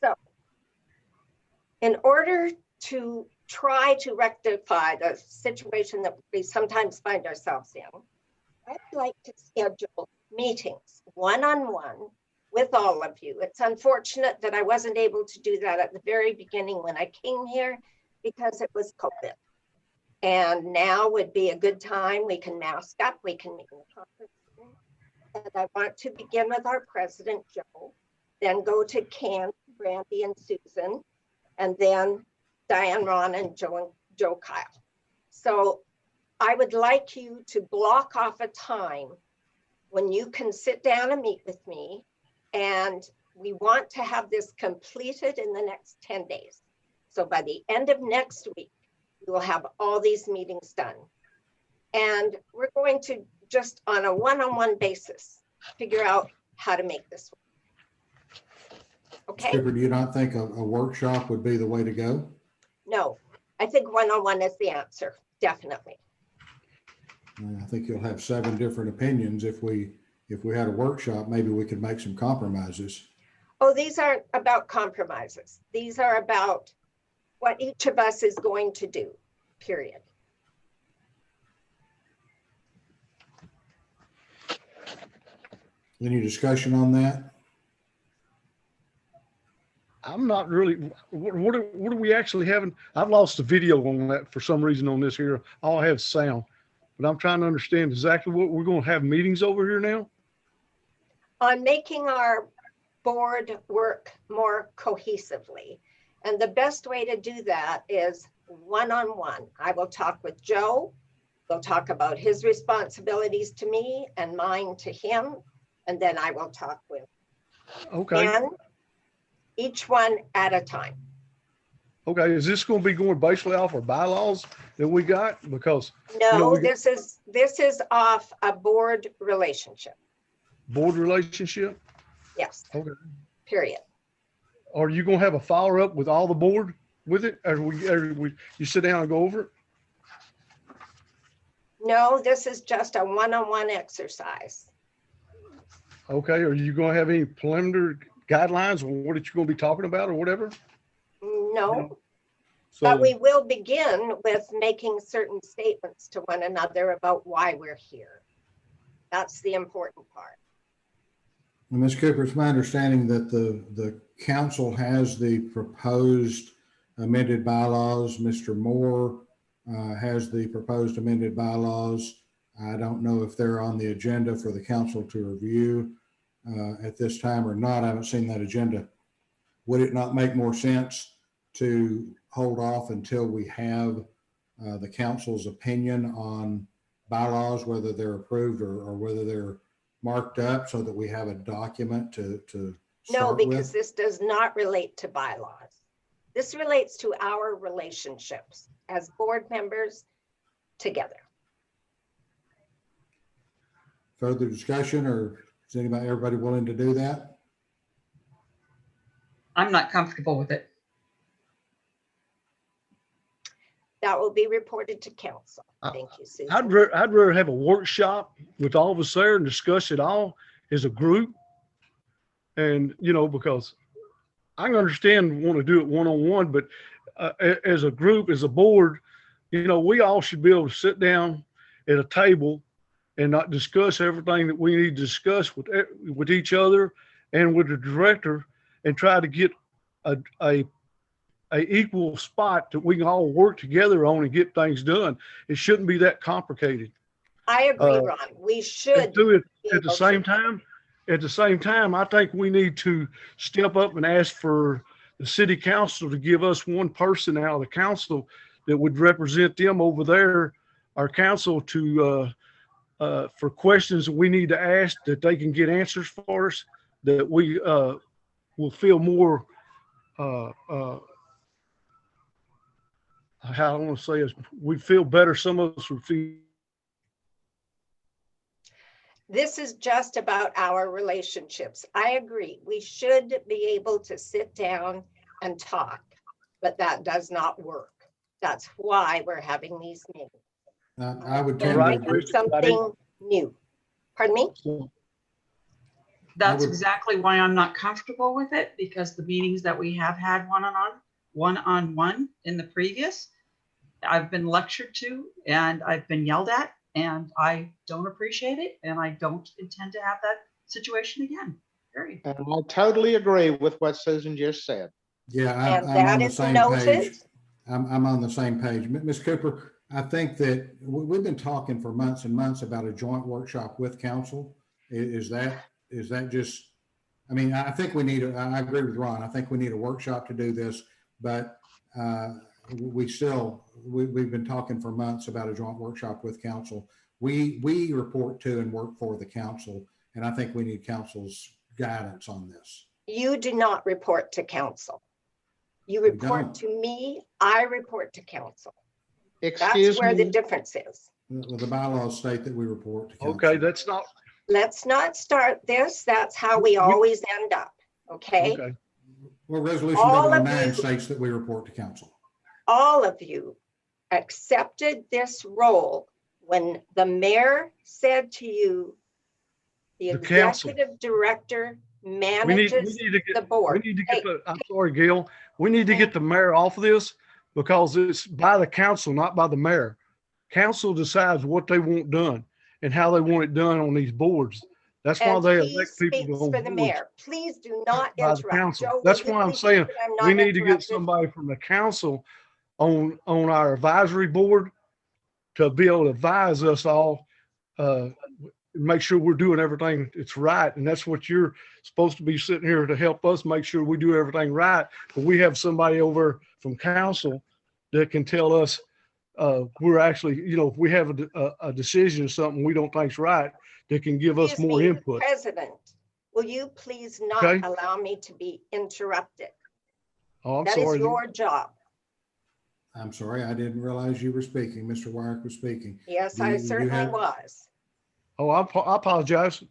So in order to try to rectify the situation that we sometimes find ourselves in, I'd like to schedule meetings one-on-one with all of you. It's unfortunate that I wasn't able to do that at the very beginning when I came here because it was COVID. And now would be a good time. We can mask up, we can meet in the conference room. And I want to begin with our president, Joe, then go to Ken, Brandy, and Susan, and then Diane, Ron, and Joe Kyle. So I would like you to block off a time when you can sit down and meet with me. And we want to have this completed in the next 10 days. So by the end of next week, we will have all these meetings done. And we're going to just on a one-on-one basis, figure out how to make this work. Okay? Skipper, do you not think a workshop would be the way to go? No, I think one-on-one is the answer, definitely. I think you'll have 7 different opinions. If we had a workshop, maybe we could make some compromises. Oh, these aren't about compromises. These are about what each of us is going to do, period. Any discussion on that? I'm not really, what are we actually having? I've lost the video on that for some reason on this here. All I have is sound, but I'm trying to understand exactly what we're going to have meetings over here now. On making our board work more cohesively. And the best way to do that is one-on-one. I will talk with Joe. We'll talk about his responsibilities to me and mine to him. And then I will talk with Okay, Ben, each one at a time. okay. Is this going to be going basically off our bylaws that we got? Because, No, we got this is off a board relationship. board relationship. Yes, Okay. period. Are you going to have a follow up with all the board with it? You sit down and go over it? No, this is just a one-on-one exercise. Okay. Are you going to have any preliminary guidelines on what you're going to be talking about or whatever? No, So, but we will begin with making certain statements to one another about why we're here. That's the important part. And Ms. Cooper, it's my understanding that the council has the proposed amended bylaws. Mr. Moore has the proposed amended bylaws. I don't know if they're on the agenda for the council to review at this time or not. I haven't seen that agenda. Would it not make more sense to hold off until we have the council's opinion on bylaws, whether they're approved or whether they're marked up, so that we have a document to No, start because with? this does not relate to bylaws. This relates to our relationships as board members together. Further discussion, or is everybody willing to do that? I'm not comfortable with it. That will be reported to council. Thank you, I'd Susan. rather have a workshop with all of us there and discuss it all as a group. And, because I can understand want to do it one-on-one, but as a group, as a board, we all should be able to sit down at a table and not discuss everything that we need to discuss with each other and with the director, and try to get a equal spot that we can all work together on and get things done. It shouldn't be that complicated. I agree, uh, Ron. We And should. do it be at the able same to- time. At the same time, I think we need to step up and ask for the city council to give us one person out of the council that would represent them over there, our council, to for questions that we need to ask, that they can get answers for us, that we will feel more how I want to say is, we feel better. Some of us would feel. This is just about our relationships. I agree. We should be able to sit down and talk, but that does not work. That's why we're having these meetings. I would And tend Right. to making agree. something new. Pardon me? That's would- exactly why I'm not comfortable with it, because the meetings that we have had one-on-one in the previous, I've been lectured to and I've been yelled at, and I don't appreciate it, and I don't intend to have that situation again. Period. And I totally agree with what Susan just said. Yeah, And I'm on that the is same noted. page. I'm on the same page. Ms. Cooper, I think that we've been talking for months and months about a joint workshop with council. Is that just, I think I agree with Ron. I think we need a workshop to do this, but we've been talking for months about a joint workshop with council. We report to and work for the council, and I think we need council's guidance on this. You do not report to council. You We report don't. to me, I report to council. Excuse That's where the me, difference is. The bylaws state that we report to council. Okay, that's not, Let's not start this. That's how we always end up, okay? okay. Well, resolution All of 009 you- states that we report to council. All of you accepted this role when the mayor said to you, the The council. executive director We need manages to the get, we board. need to Hey, get I'm sorry, Gail. We need to get the mayor off of this, because it's by the council, not by the mayor. Council decides what they want done and how they want it done on these boards. That's why And they he elect speaks people for on the boards mayor. Please do not by the interrupt. council. Joe, will That's you why I'm please saying make sure I'm we not need to get interrupted? somebody from the council on our advisory board to be able to advise us all, make sure we're doing everything that's right. And that's what you're supposed to be sitting here to help us make sure we do everything right. But we have somebody over from council that can tell us, we're actually, if we have a decision or something we don't think's right, that can give us Excuse more me, input. President, will you please not Okay. allow me to be interrupted? Oh, I'm That is sorry. your job. I'm sorry, I didn't realize you were speaking. Mr. Wyrick was speaking. Yes, Do I you- do you certainly have- was. Oh, I apologize,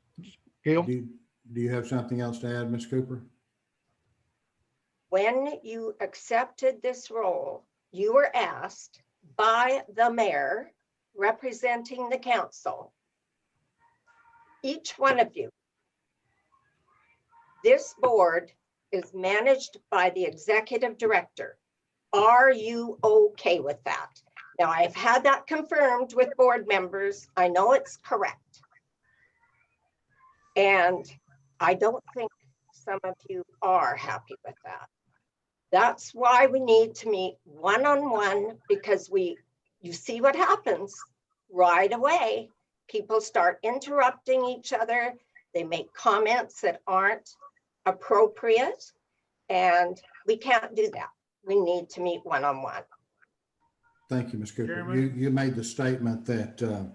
Gail. Do you have something else to add, Ms. Cooper? When you accepted this role, you were asked by the mayor representing the council, each one of you. This board is managed by the executive director. Are you okay with that? Now, I've had that confirmed with board members. I know it's correct. And I don't think some of you are happy with that. That's why we need to meet one-on-one, because you see what happens right away. People start interrupting each other. They make comments that aren't appropriate, and we can't do that. We need to meet one-on-one. Thank you, Ms. Cooper. Chairman? You made the statement that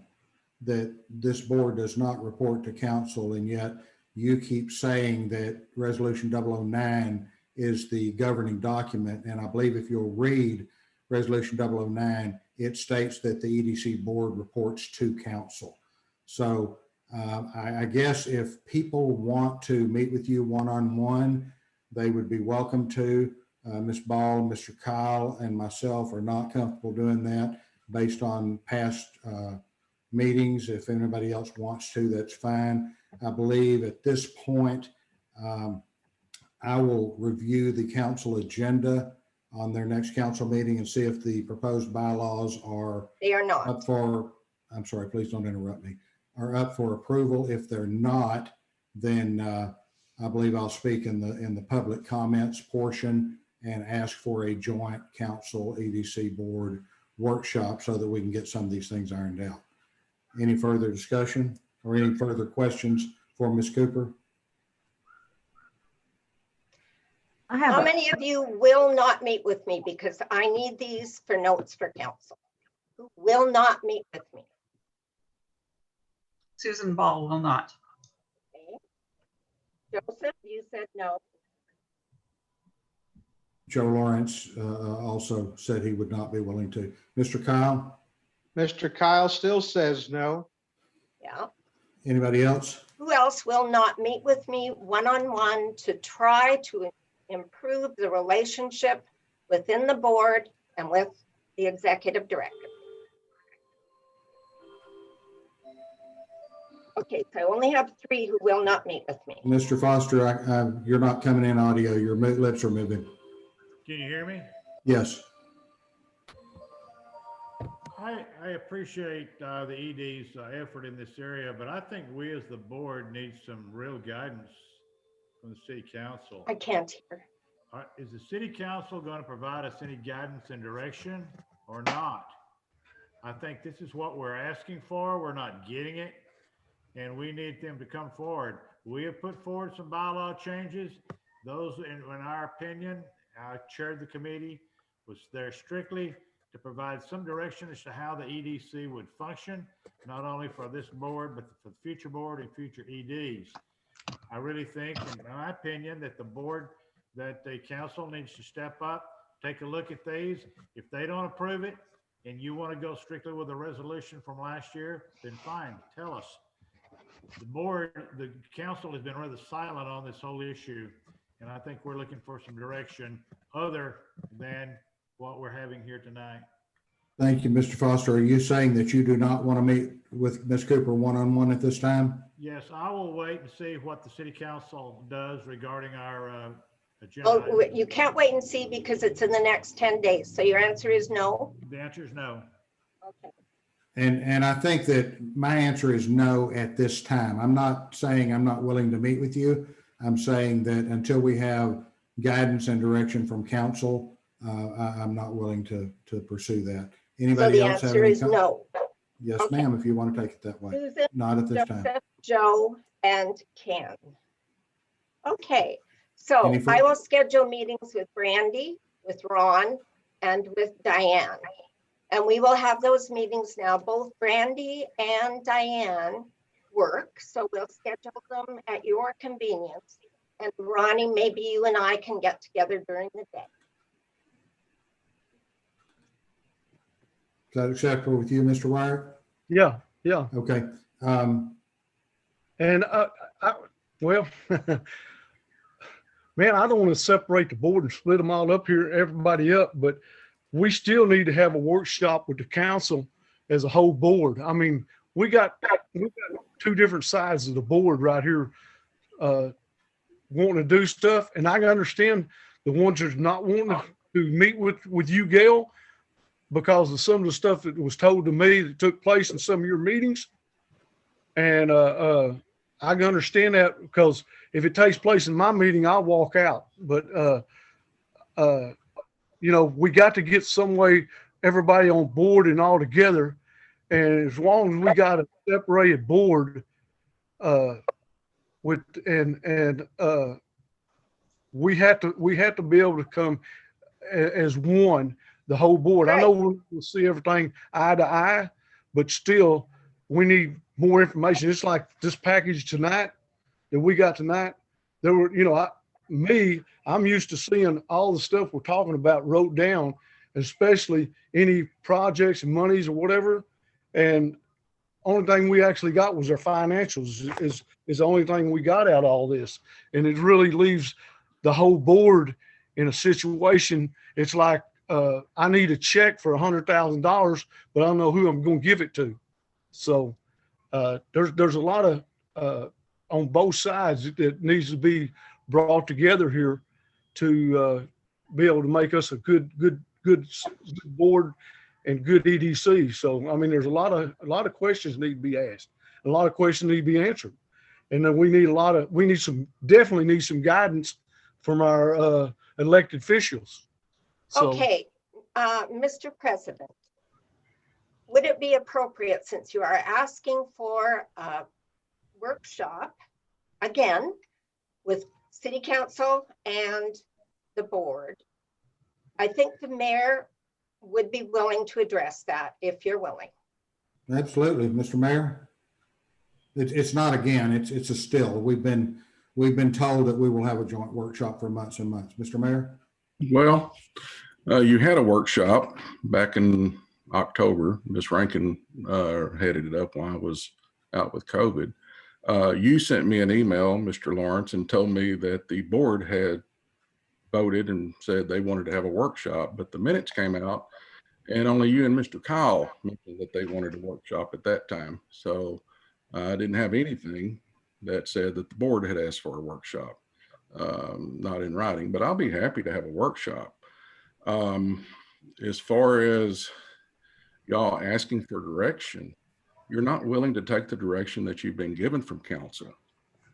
that this board does not report to council, and yet you keep saying that Resolution 009 is the governing document. And I believe if you'll read Resolution 009, it states that the EDC board reports to council. So I guess if people want to meet with you one-on-one, they would be welcome to. Ms. Ball, Mr. Kyle, and myself are not comfortable doing that based on past meetings. If anybody else wants to, that's fine. I believe at this point, I will review the council agenda on their next council meeting and see if the proposed bylaws are They are not. up for, I'm sorry, please don't interrupt me, are up for approval. If they're not, then I believe I'll speak in the public comments portion and ask for a joint council EDC board workshop so that we can get some of these things ironed out. Any further discussion or any further questions for Ms. Cooper? How many of you will not meet with me? Because I need these for notes for council. Who will not meet with me? Susan Ball will not. Okay. Joseph, you said no. Joe Lawrence also said he would not be willing to. Mr. Kyle, Mr. Kyle still says no. Yeah. anybody else? Who else will not meet with me one-on-one to try to improve the relationship within the board and with the executive director? Okay, so I only have 3 who will not meet with me. Mr. Foster, you're not coming in audio. Your lips are moving. Can you hear me? Yes. I appreciate the ED's effort in this area, but I think we as the board need some real guidance from the city council. I can't hear. Is the city council going to provide us any guidance and direction or not? I think this is what we're asking for. We're not getting it, and we need them to come forward. We have put forward some bylaw changes. Those, in our opinion, I chaired the committee, was there strictly to provide some direction as to how the EDC would function, not only for this board, but for the future board and future EDs. I really think, in my opinion, that the council needs to step up, take a look at these. If they don't approve it and you want to go strictly with a resolution from last year, then fine, tell us. The council has been rather silent on this whole issue, and I think we're looking for some direction other than what we're having here tonight. Thank you, Mr. Foster. Are you saying that you do not want to meet with Ms. Cooper one-on-one at this time? Yes, I will wait and see what the city council does regarding our agenda. Oh, you can't wait and see because it's in the next 10 days. So your answer is no? The answer is no. Okay. And I think that my answer is no at this time. I'm not saying I'm not willing to meet with you. I'm saying that until we have guidance and direction from council, I'm not willing to pursue that. So Anybody the else have answer any is com- no. Yes, Okay. ma'am, if you want to take it that way. Susan, Not at this time. Joseph, Joe, and Ken. Okay, so Any fur- I will schedule meetings with Brandy, with Ron, and with Diane. And we will have those meetings now. Both Brandy and Diane work, so we'll schedule them at your convenience. And Ronnie, maybe you and I can get together during the day. Is that acceptable with you, Mr. Wire? Yeah, yeah. Okay. And well, man, I don't want to separate the board and split them all up here, everybody up, but we still need to have a workshop with the council as a whole board. I mean, we got two different sides of the board right here, wanting to do stuff. And I can understand the ones that's not wanting to meet with you, Gail, because of some of the stuff that was told to me that took place in some of your meetings. And I can understand that, because if it takes place in my meeting, I'll walk out. But, you know, we got to get some way, everybody on board and all together. And as long as we got a separated board, we have to be able to come as one, the whole board. I know we'll see everything eye to eye, but still we need more information. It's like this package tonight that we got tonight. There were, you know, I'm used to seeing all the stuff we're talking about wrote down, especially any projects and monies or whatever. And only thing we actually got was our financials is the only thing we got out of all this. And it really leaves the whole board in a situation. It's like, I need a check for $100,000, but I don't know who I'm going to give it to. So there's a lot of on both sides that needs to be brought together here to be able to make us a good board and good EDC. So I mean, there's a lot of questions need to be asked, a lot of questions need to be answered, and then we definitely need some guidance from our elected officials. So, Okay, Mr. President, would it be appropriate, since you are asking for a workshop again with City Council and the board? I think the mayor would be willing to address that if you're willing. Absolutely, Mr. Mayor. It's not again, it's a still. We've been told that we will have a joint workshop for months and months. Mr. Mayor? Well, you had a workshop back in October. Ms. Rankin headed it up while I was out with COVID. You sent me an email, Mr. Lawrence, and told me that the board had voted and said they wanted to have a workshop, but the minutes came out and only you and Mr. Kyle mentioned that they wanted a workshop at that time. So I didn't have anything that said that the board had asked for a workshop, not in writing, but I'll be happy to have a workshop. As far as y'all asking for direction, you're not willing to take the direction that you've been given from council.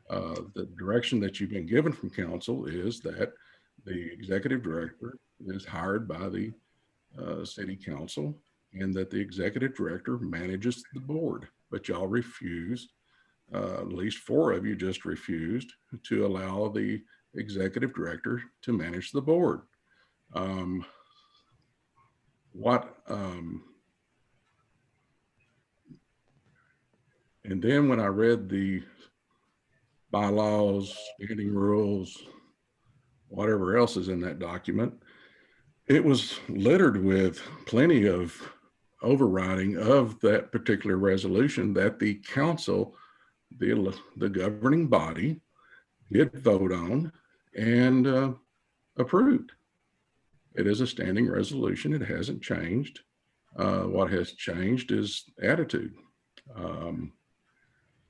The direction that you've been given from council is that the executive director is hired by the city council and that the executive director manages the board, but y'all refused, at least 4 of you just refused to allow the executive director to manage the board. And then when I read the bylaws, standing rules, whatever else is in that document, it was littered with plenty of overriding of that particular resolution that the council, the governing body, did vote on and approved. It is a standing resolution. It hasn't changed. What has changed is attitude.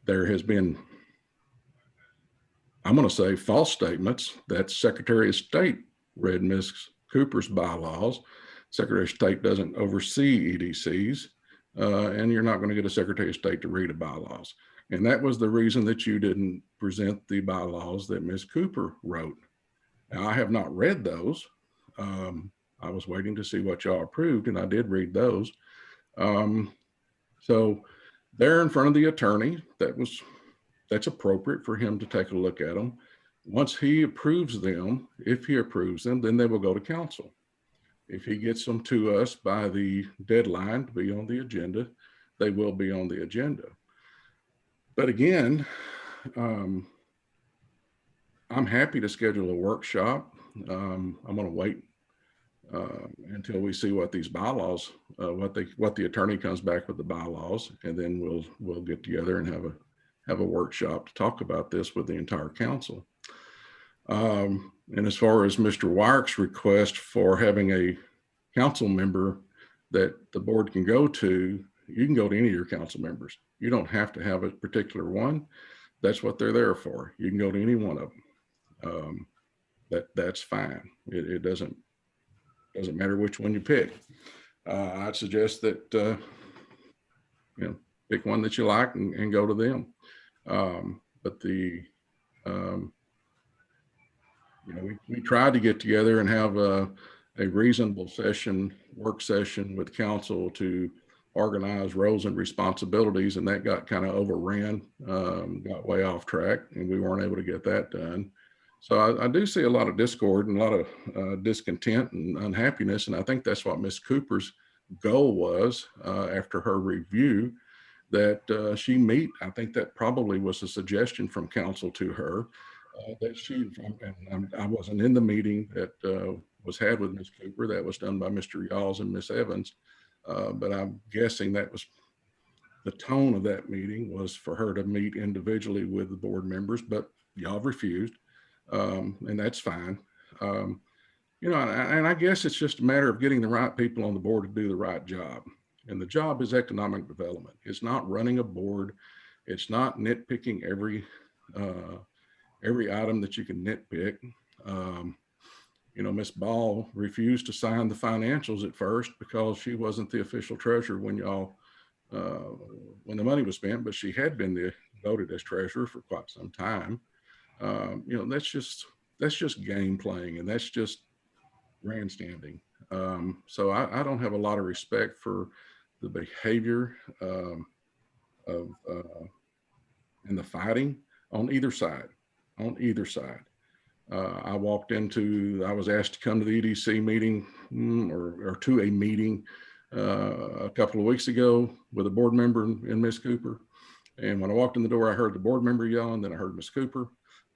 There has been, I'm going to say, false statements that Secretary of State read Ms. Cooper's bylaws. Secretary of State doesn't oversee EDCs, and you're not going to get a Secretary of State to read the bylaws. And that was the reason that you didn't present the bylaws that Ms. Cooper wrote. Now, I have not read those. I was waiting to see what y'all approved, and I did read those. So they're in front of the attorney. That's appropriate for him to take a look at them. Once he approves them, if he approves them, then they will go to council. If he gets them to us by the deadline to be on the agenda, they will be on the agenda. But again, I'm happy to schedule a workshop. I'm going to wait until we see what these bylaws, what the attorney comes back with the bylaws, and then we'll get together and have a workshop to talk about this with the entire council. And as far as Mr. Wyrick's request for having a council member that the board can go to, you can go to any of your council members. You don't have to have a particular one. That's what they're there for. You can go to any one of them. That's fine. It doesn't matter which one you pick. I'd suggest that pick one that you like and go to them. But we tried to get together and have a reasonable work session with council to organize roles and responsibilities, and that got kind of overran, got way off track, and we weren't able to get that done. So I do see a lot of discord and a lot of discontent and unhappiness, and I think that's what Ms. Cooper's goal was after her review, that she meet. I think that probably was a suggestion from council to her that she, and I wasn't in the meeting that was had with Ms. Cooper. That was done by Mr. Yalls and Ms. Evans. But I'm guessing that was the tone of that meeting, was for her to meet individually with the board members, but y'all refused. And that's fine. And I guess it's just a matter of getting the right people on the board to do the right job. And the job is economic development. It's not running a board. It's not nitpicking every item that you can nitpick. Ms. Ball refused to sign the financials at first because she wasn't the official treasurer when the money was spent, but she had been voted as treasurer for quite some time. That's just game playing, and that's just grandstanding. So I don't have a lot of respect for the behavior and the fighting on either side. I was asked to come to the EDC meeting or to a meeting a couple of weeks ago with a board member and Ms. Cooper. And when I walked in the door, I heard the board member yelling, then I heard Ms. Cooper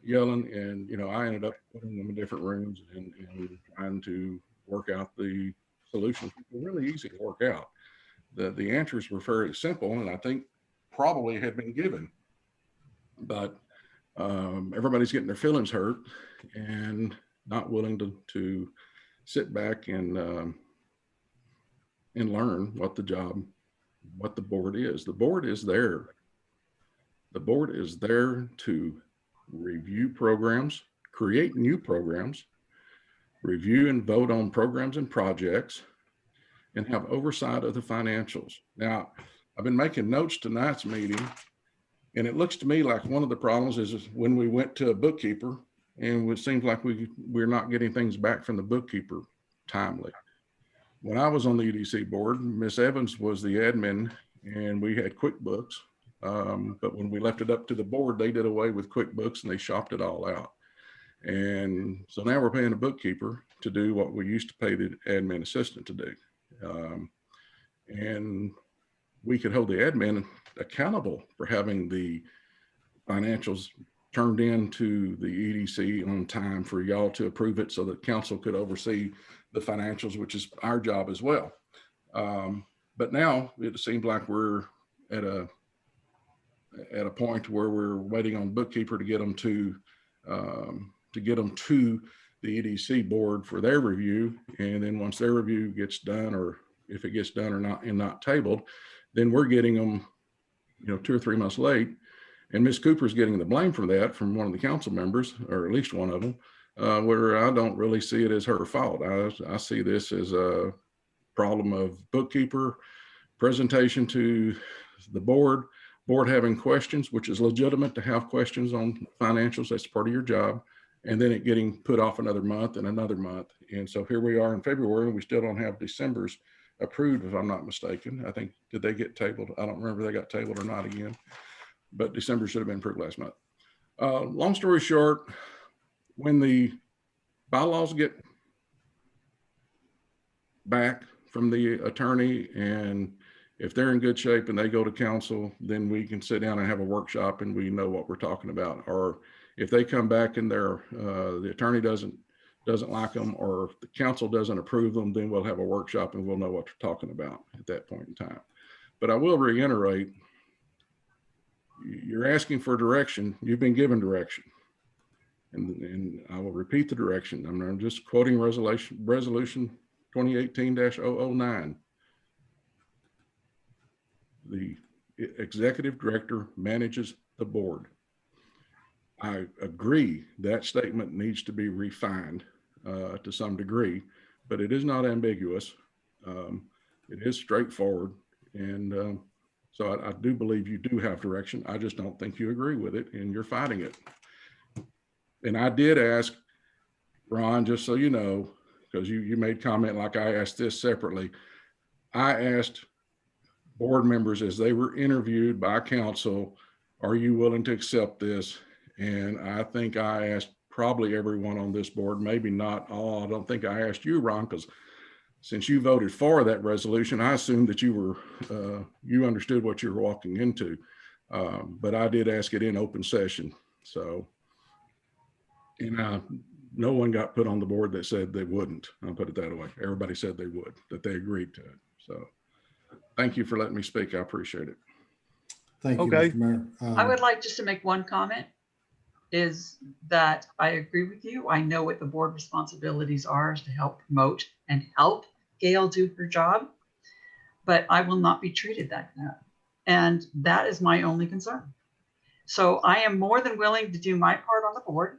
yelling, and I ended up putting them in different rooms and trying to work out the solutions. They were really easy to work out. The answers were fairly simple, and I think probably had been given, but everybody's getting their feelings hurt and not willing to sit back and learn what the board is. The board is there. The board is there to review programs, create new programs, review and vote on programs and projects, and have oversight of the financials. Now, I've been making notes tonight's meeting, and it looks to me like one of the problems is when we went to a bookkeeper, and it seems like we're not getting things back from the bookkeeper timely. When I was on the EDC board, Ms. Evans was the admin, and we had QuickBooks. But when we left it up to the board, they did away with QuickBooks and they shopped it all out. And so now we're paying a bookkeeper to do what we used to pay the admin assistant to do. And we could hold the admin accountable for having the financials turned into the EDC on time for y'all to approve it so that council could oversee the financials, which is our job as well. But now it seems like we're at a point where we're waiting on bookkeeper to get them to the EDC board for their review. And then once their review gets done, or if it gets done or not and not tabled, then we're getting them, 2 or 3 months late. And Ms. Cooper's getting the blame for that from one of the council members, or at least one of them, where I don't really see it as her fault. I see this as a problem of bookkeeper, presentation to the board having questions, which is legitimate to have questions on financials. That's part of your job. And then it getting put off another month and another month. And so here we are in February, and we still don't have December's approved, if I'm not mistaken. I think, did they get tabled? I don't remember if they got tabled or not again, but December should have been approved last month. Long story short, when the bylaws get back from the attorney, and if they're in good shape and they go to council, then we can sit down and have a workshop and we know what we're talking about. Or if they come back and the attorney doesn't like them, or if the council doesn't approve them, then we'll have a workshop and we'll know what we're talking about at that point in time. But I will reiterate, you're asking for direction. You've been given direction. And I will repeat the direction. I'm just quoting resolution 2018-009. The executive director manages the board. I agree that statement needs to be refined to some degree, but it is not ambiguous. It is straightforward. And so I do believe you do have direction. I just don't think you agree with it and you're fighting it. And I did ask Ron, just so you know, because you made comment like I asked this separately. I asked board members as they were interviewed by council, are you willing to accept this? And I think I asked probably everyone on this board, maybe not all. I don't think I asked you, Ron, because since you voted for that resolution, I assumed that you understood what you were walking into. But I did ask it in open session. So, and no one got put on the board that said they wouldn't. I'll put it that way. Everybody said they would, that they agreed to it. So thank you for letting me speak. I appreciate it. Thank you, Okay. Mr. Mayor. I would like just to make one comment, is that I agree with you. I know what the board responsibilities are, is to help promote and help Gail do her job, but I will not be treated like that. And that is my only concern. So I am more than willing to do my part on the board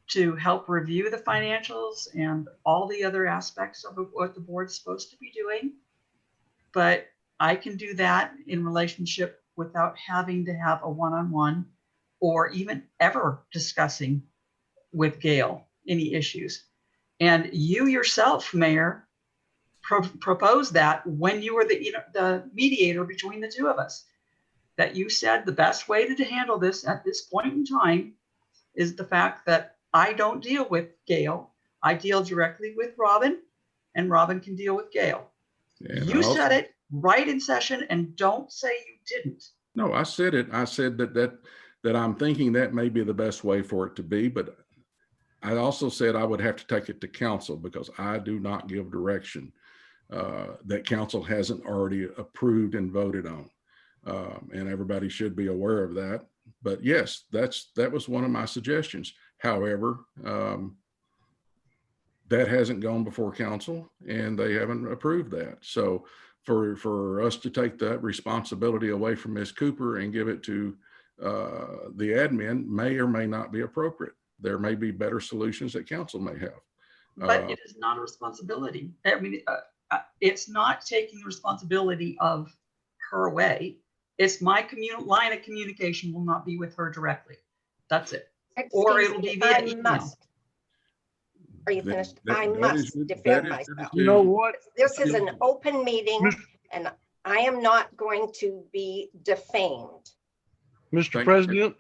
to help review the financials and all the other aspects of what the board's supposed to be doing. But I can do that in relationship without having to have a one-on-one or even ever discussing with Gail any issues. And you yourself, Mayor, proposed that when you were the mediator between the two of us, that you said the best way to handle this at this point in time is the fact that I don't deal with Gail. I deal directly with Robin, and Robin can deal with Gail. And you said it right in session, and don't say you didn't. No, I said it. I said that I'm thinking that may be the best way for it to be, but I also said I would have to take it to council because I do not give direction that council hasn't already approved and voted on. And everybody should be aware of that. But yes, that was one of my suggestions. However, that hasn't gone before council and they haven't approved that. So for us to take that responsibility away from Ms. Cooper and give it to the admin may or may not be appropriate. There may be better solutions that council may have. But it is not a responsibility. I mean, it's not taking the responsibility of her away. It's my line of communication will not be with her directly. That's it. Or it'll be via email. Are you finished? That- I that must is- defend that is myself. your You know decision. what? This is an open meeting Mr. and I am not going to be defamed. Mr. Thank you. President,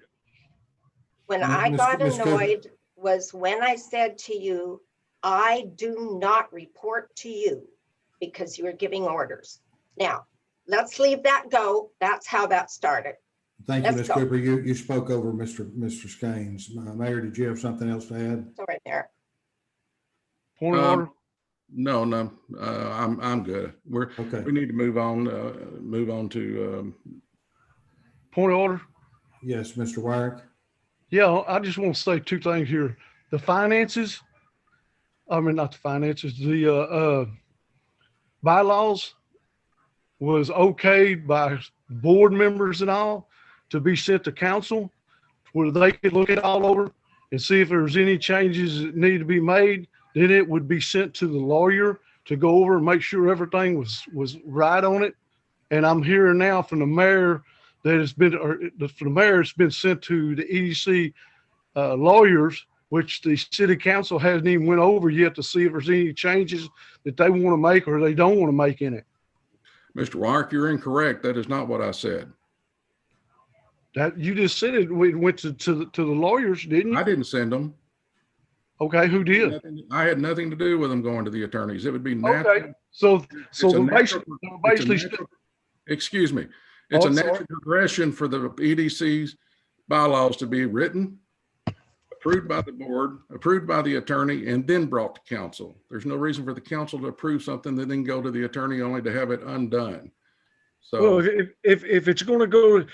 When I Ms. got Cooper. annoyed was when I said to you, I do not report to you because you are giving orders. Now, let's leave that go. That's how that started. Thank you, Let's Ms. go. Cooper. You spoke over Mr. Scaines. Mayor, did you have something else to add? So right there. point of order. No, I'm good. Okay. We need to move on to, Point of order. Yes, Mr. Wyrick. Yeah, I just want to say two things here. The finances, I mean, not the finances, the bylaws was okayed by board members and all to be sent to council where they could look it all over and see if there's any changes that need to be made. Then it would be sent to the lawyer to go over and make sure everything was right on it. And I'm hearing now from the mayor that it's been, from the mayor, it's been sent to the EDC lawyers, which the city council hasn't even went over yet to see if there's any changes that they want to make or they don't want to make in it. Mr. Wyrick, you're incorrect. That is not what I said. That you just said it went to the lawyers, didn't you? I didn't send them. Okay, who did? I had nothing to do with them going to the attorneys. It would be Okay, natural. so It's a the natural- basically, it's a natural- Excuse me. It's Oh, a I'm sorry. natural progression for the EDC's bylaws to be written, approved by the board, approved by the attorney, and then brought to council. There's no reason for the council to approve something that then go to the attorney only to have it undone. Well, So, if it's going to go,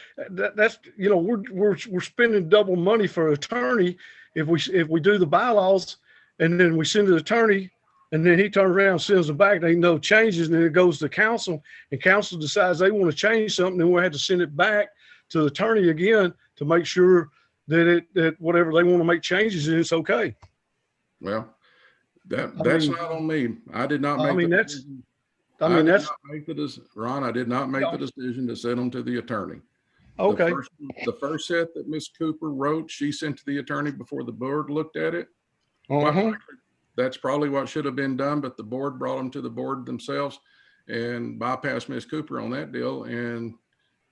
that's, you know, we're spending double money for attorney if we do the bylaws and then we send the attorney and then he turns around and sends them back, they no changes, and then it goes to council and council decides they want to change something, then we'll have to send it back to the attorney again to make sure that whatever they want to make changes in, it's okay. well, that's mean- not on me. I did not I make mean, the that's- decision. I mean, did that's not make Ron, I did not make Yeah. the decision to send them to the attorney. okay. The first set that Ms. Cooper wrote, she sent to the attorney before the board looked at it. Quite Uh-huh. frankly, that's probably what should have been done, but the board brought them to the board themselves and bypassed Ms. Cooper on that deal. And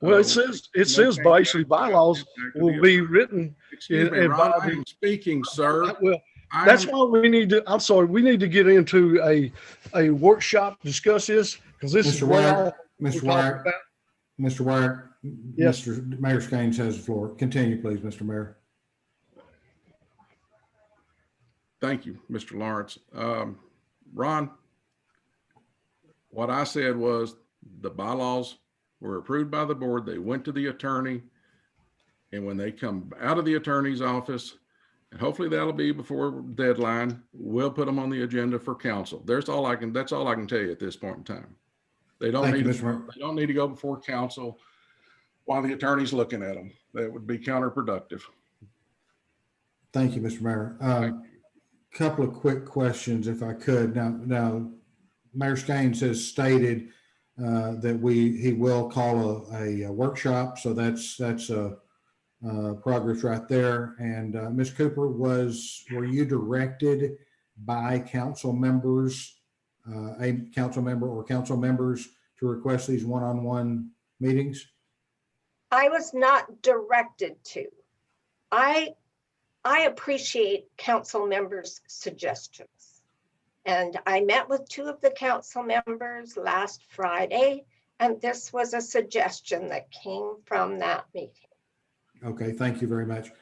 Well, it says basically bylaws will be written. Excuse me, and Ron, by I am speaking, sir. Well, I that's am- why we need to, I'm sorry, we need to get into a workshop, to discuss this, because this is Mr. what Wyatt, all we're Mr. talking Wyatt, about. Mr. Wyatt, Yes. Mr. Mayor Skanes has the floor. Continue, please, Mr. Mayor. Thank you, Mr. Lawrence. Ron, what I said was the bylaws were approved by the board. They went to the attorney. And when they come out of the attorney's office, and hopefully that'll be before deadline, we'll put them on the agenda for council. That's all I can tell you at this point in time. They don't Thank you, need, Mr. Mayor. they don't need to go before council while the attorney's looking at them. That would be counterproductive. Thank you, Mr. Mayor. Couple of quick questions, if I could. Now, Mayor Skanes has stated that he will call a workshop, so that's progress right there. And Ms. Cooper, were you directed by council members, a council member or council members, to request these one-on-one meetings? I was not directed to. I appreciate council members' suggestions. And I met with two of the council members last Friday, and this was a suggestion that came from that meeting. Okay, thank you very much.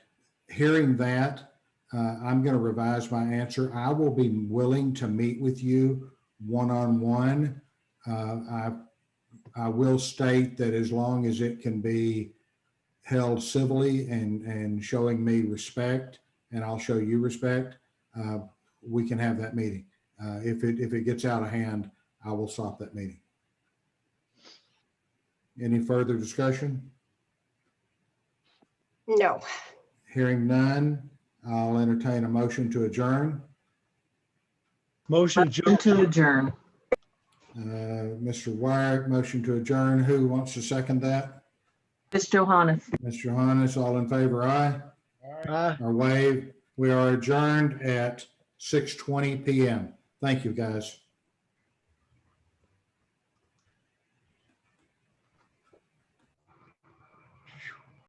Hearing that, I'm going to revise my answer. I will be willing to meet with you one-on-one. I will state that as long as it can be held civilly and showing me respect, and I'll show you respect, we can have that meeting. If it gets out of hand, I will stop that meeting. Any further discussion? No. Hearing none, I'll entertain a motion to adjourn. Motion To adjourn. Mr. Wyatt, motion to adjourn. Who wants to second that? Ms. Johannes. Mr. Johannes, all in favor, aye? Aye. Or wave. We are adjourned at 6:20 PM. Thank you, guys.